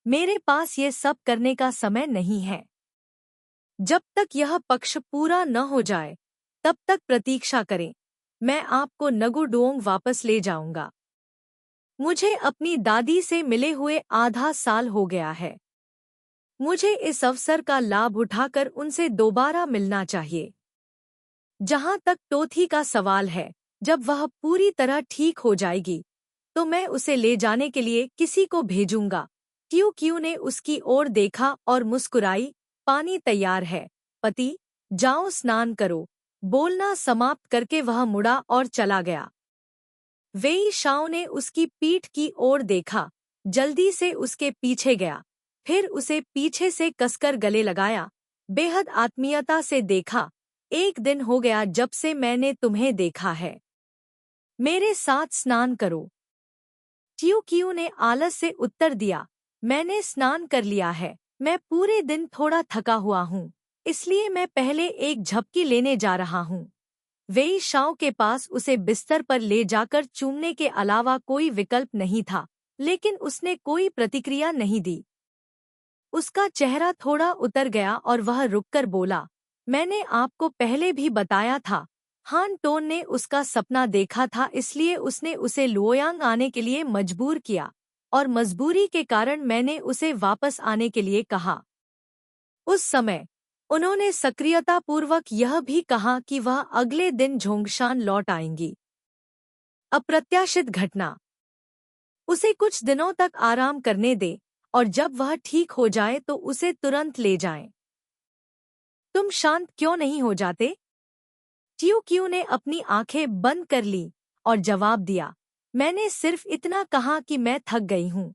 Speaker 1: मेरे पास ये सब करने का समय नहीं है। जब तक यह पक्ष पूरा न हो जाए, तब तक प्रतीक्षा करें। मैं आपको नगु डुओंग वापस ले जाऊंगा। मुझे अपनी दादी से मिले हुए आधा साल हो गया है। मुझे इस अवसर का लाभ उठाकर उनसे दोबारा मिलना चाहिए। जहाँ तक टोथी का सवाल है, जब वह पूरी तरह ठीक हो जाएगी, तो मैं उसे ले जाने के लिए किसी को भेजूंगा। क्यू क्यू ने उसकी ओर देखा और मुस्कुराई। पानी तैयार है, पति, जाओ स्नान करो। बोलना समाप्त करके वह मुड़ा और चला गया। वेई शाओ ने उसकी पीठ की ओर देखा, जल्दी से उसके पीछे गया, फिर उसे पीछे से कसकर गले लगाया, बेहद आत्मीयता से देखा। 1 दिन हो गया जब से मैंने तुम्हें देखा है। मेरे साथ स्नान करो। ट्यू क्यू ने आलस से उत्तर दिया, मैंने स्नान कर लिया है। मैं पूरे दिन थोड़ा थका हुआ हूँ, इसलिए मैं पहले एक झपकी लेने जा रहा हूँ। वेई शाओ के पास उसे बिस्तर पर ले जाकर चूमने के अलावा कोई विकल्प नहीं था, लेकिन उसने कोई प्रतिक्रिया नहीं दी। उसका चेहरा थोड़ा उतर गया और वह रुककर बोला, मैंने आपको पहले भी बताया था। हान टोन ने उसका सपना देखा था, इसलिए उसने उसे लुओयांग आने के लिए मजबूर किया, और मजबूरी के कारण मैंने उसे वापस आने के लिए कहा। उस समय उन्होंने सक्रियतापूर्वक यह भी कहा कि वह अगले दिन झोंगशान लौट आएंगी। अप्रत्याशित घटना। उसे कुछ दिनों तक आराम करने दे, और जब वह ठीक हो जाए तो उसे तुरंत ले जाएं। तुम शांत क्यों नहीं हो जाते? ट्यू क्यू ने अपनी आंखें बंद कर ली और जवाब दिया, मैंने सिर्फ इतना कहा कि मैं थक गई हूँ।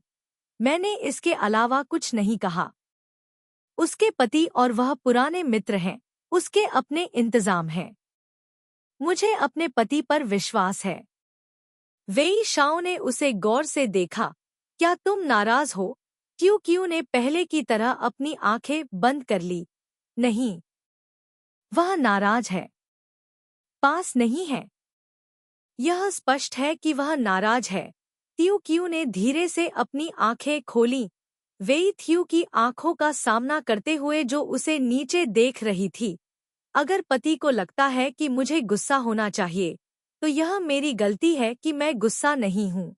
Speaker 1: मैंने इसके अलावा कुछ नहीं कहा। उसके पति और वह पुराने मित्र हैं, उसके अपने इंतजाम हैं। मुझे अपने पति पर विश्वास है। वेई शाओ ने उसे गौर से देखा, क्या तुम नाराज हो? क्यू क्यू ने पहले की तरह अपनी आंखें बंद कर ली। नहीं, वह नाराज है, पास नहीं है। यह स्पष्ट है कि वह नाराज है। त्यू क्यू ने धीरे से अपनी आंखें खोलीं। वेई थ्यू की आंखों का सामना करते हुए जो उसे नीचे देख रही थी। अगर पति को लगता है कि मुझे गुस्सा होना चाहिए, तो यह मेरी गलती है कि मैं गुस्सा नहीं हूँ।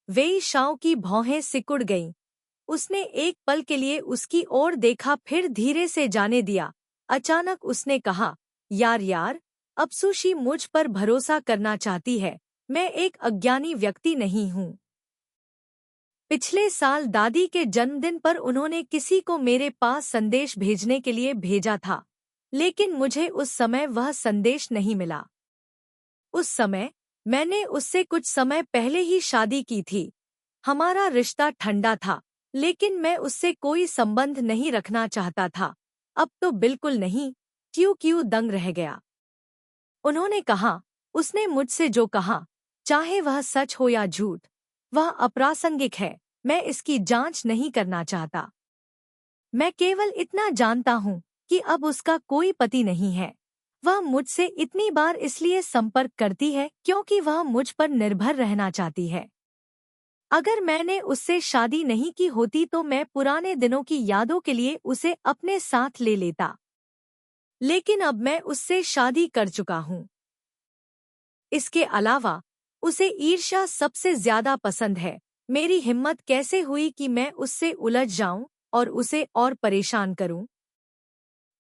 Speaker 1: वेई शाओ की भौहें सिकुड़ गईं। उसने एक पल के लिए उसकी ओर देखा, फिर धीरे से जाने दिया। अचानक उसने कहा, यार, अब सुशी मुझ पर भरोसा करना चाहती है। मैं एक अज्ञानी व्यक्ति नहीं हूँ। पिछले साल दादी के जन्मदिन पर उन्होंने किसी को मेरे पास संदेश भेजने के लिए भेजा था, लेकिन मुझे उस समय वह संदेश नहीं मिला। उस समय मैंने उससे कुछ समय पहले ही शादी की थी। हमारा रिश्ता ठंडा था, लेकिन मैं उससे कोई संबंध नहीं रखना चाहता था। अब तो बिल्कुल नहीं। क्यू क्यू दंग रह गया। उन्होंने कहा, उसने मुझसे जो कहा, चाहे वह सच हो या झूठ, वह अप्रासंगिक है। मैं इसकी जांच नहीं करना चाहता। मैं केवल इतना जानता हूँ कि अब उसका कोई पति नहीं है। वह मुझसे इतनी बार इसलिए संपर्क करती है क्योंकि वह मुझ पर निर्भर रहना चाहती है। अगर मैंने उससे शादी नहीं की होती तो मैं पुराने दिनों की यादों के लिए उसे अपने साथ ले लेता। लेकिन अब मैं उससे शादी कर चुका हूँ। इसके अलावा उसे ईर्ष्या सबसे ज्यादा पसंद है। मेरी हिम्मत कैसे हुई कि मैं उससे उलझ जाऊं और उसे और परेशान करूं?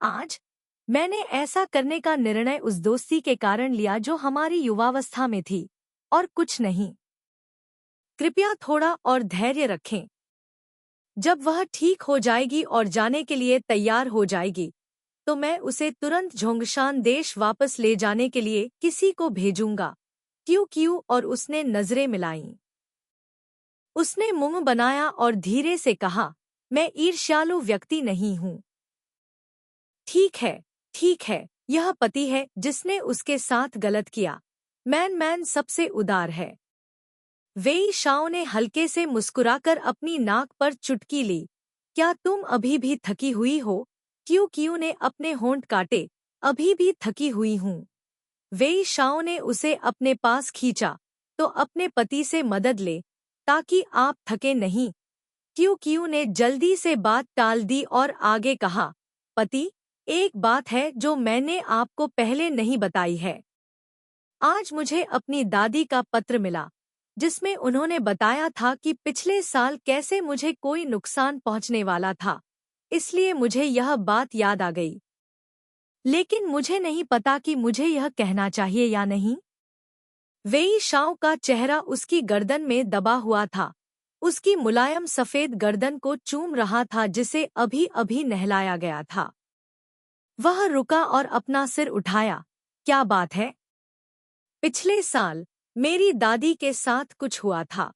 Speaker 1: आज मैंने ऐसा करने का निर्णय उस दोस्ती के कारण लिया जो हमारी युवावस्था में थी, और कुछ नहीं। कृपया थोड़ा और धैर्य रखें। जब वह ठीक हो जाएगी और जाने के लिए तैयार हो जाएगी, तो मैं उसे तुरंत झोंगशान देश वापस ले जाने के लिए किसी को भेजूंगा। क्यू क्यू और उसने नजरें मिलाईं। उसने मुंह बनाया और धीरे से कहा, मैं ईर्ष्यालु व्यक्ति नहीं हूँ। ठीक है, यह पति है जिसने उसके साथ गलत किया। मैन सबसे उदार है। वेई शाओ ने हल्के से मुस्कुराकर अपनी नाक पर चुटकी ली। क्या तुम अभी भी थकी हुई हो? क्यू क्यू ने अपने होंठ काटे। अभी भी थकी हुई हूँ। वेई शाओ ने उसे अपने पास खींचा, तो अपने पति से मदद ले, ताकि आप थके नहीं। क्यू क्यू ने जल्दी से बात टाल दी और आगे कहा, पति, एक बात है जो मैंने आपको पहले नहीं बताई है। आज मुझे अपनी दादी का पत्र मिला, जिसमें उन्होंने बताया था कि पिछले साल कैसे मुझे कोई नुकसान पहुंचने वाला था, इसलिए मुझे यह बात याद आ गई। लेकिन मुझे नहीं पता कि मुझे यह कहना चाहिए या नहीं। वेई शाओ का चेहरा उसकी गर्दन में दबा हुआ था, उसकी मुलायम सफेद गर्दन को चूम रहा था जिसे अभी अभी नहलाया गया था। वह रुका और अपना सिर उठाया। क्या बात है? पिछले साल मेरी दादी के साथ कुछ हुआ था।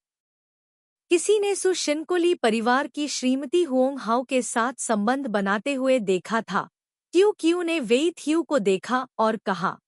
Speaker 1: किसी ने सु शिनकुली परिवार की श्रीमती हुओंग हाउ के साथ संबंध बनाते हुए देखा था। क्यू क्यू ने वेई थियू को देखा और कहा,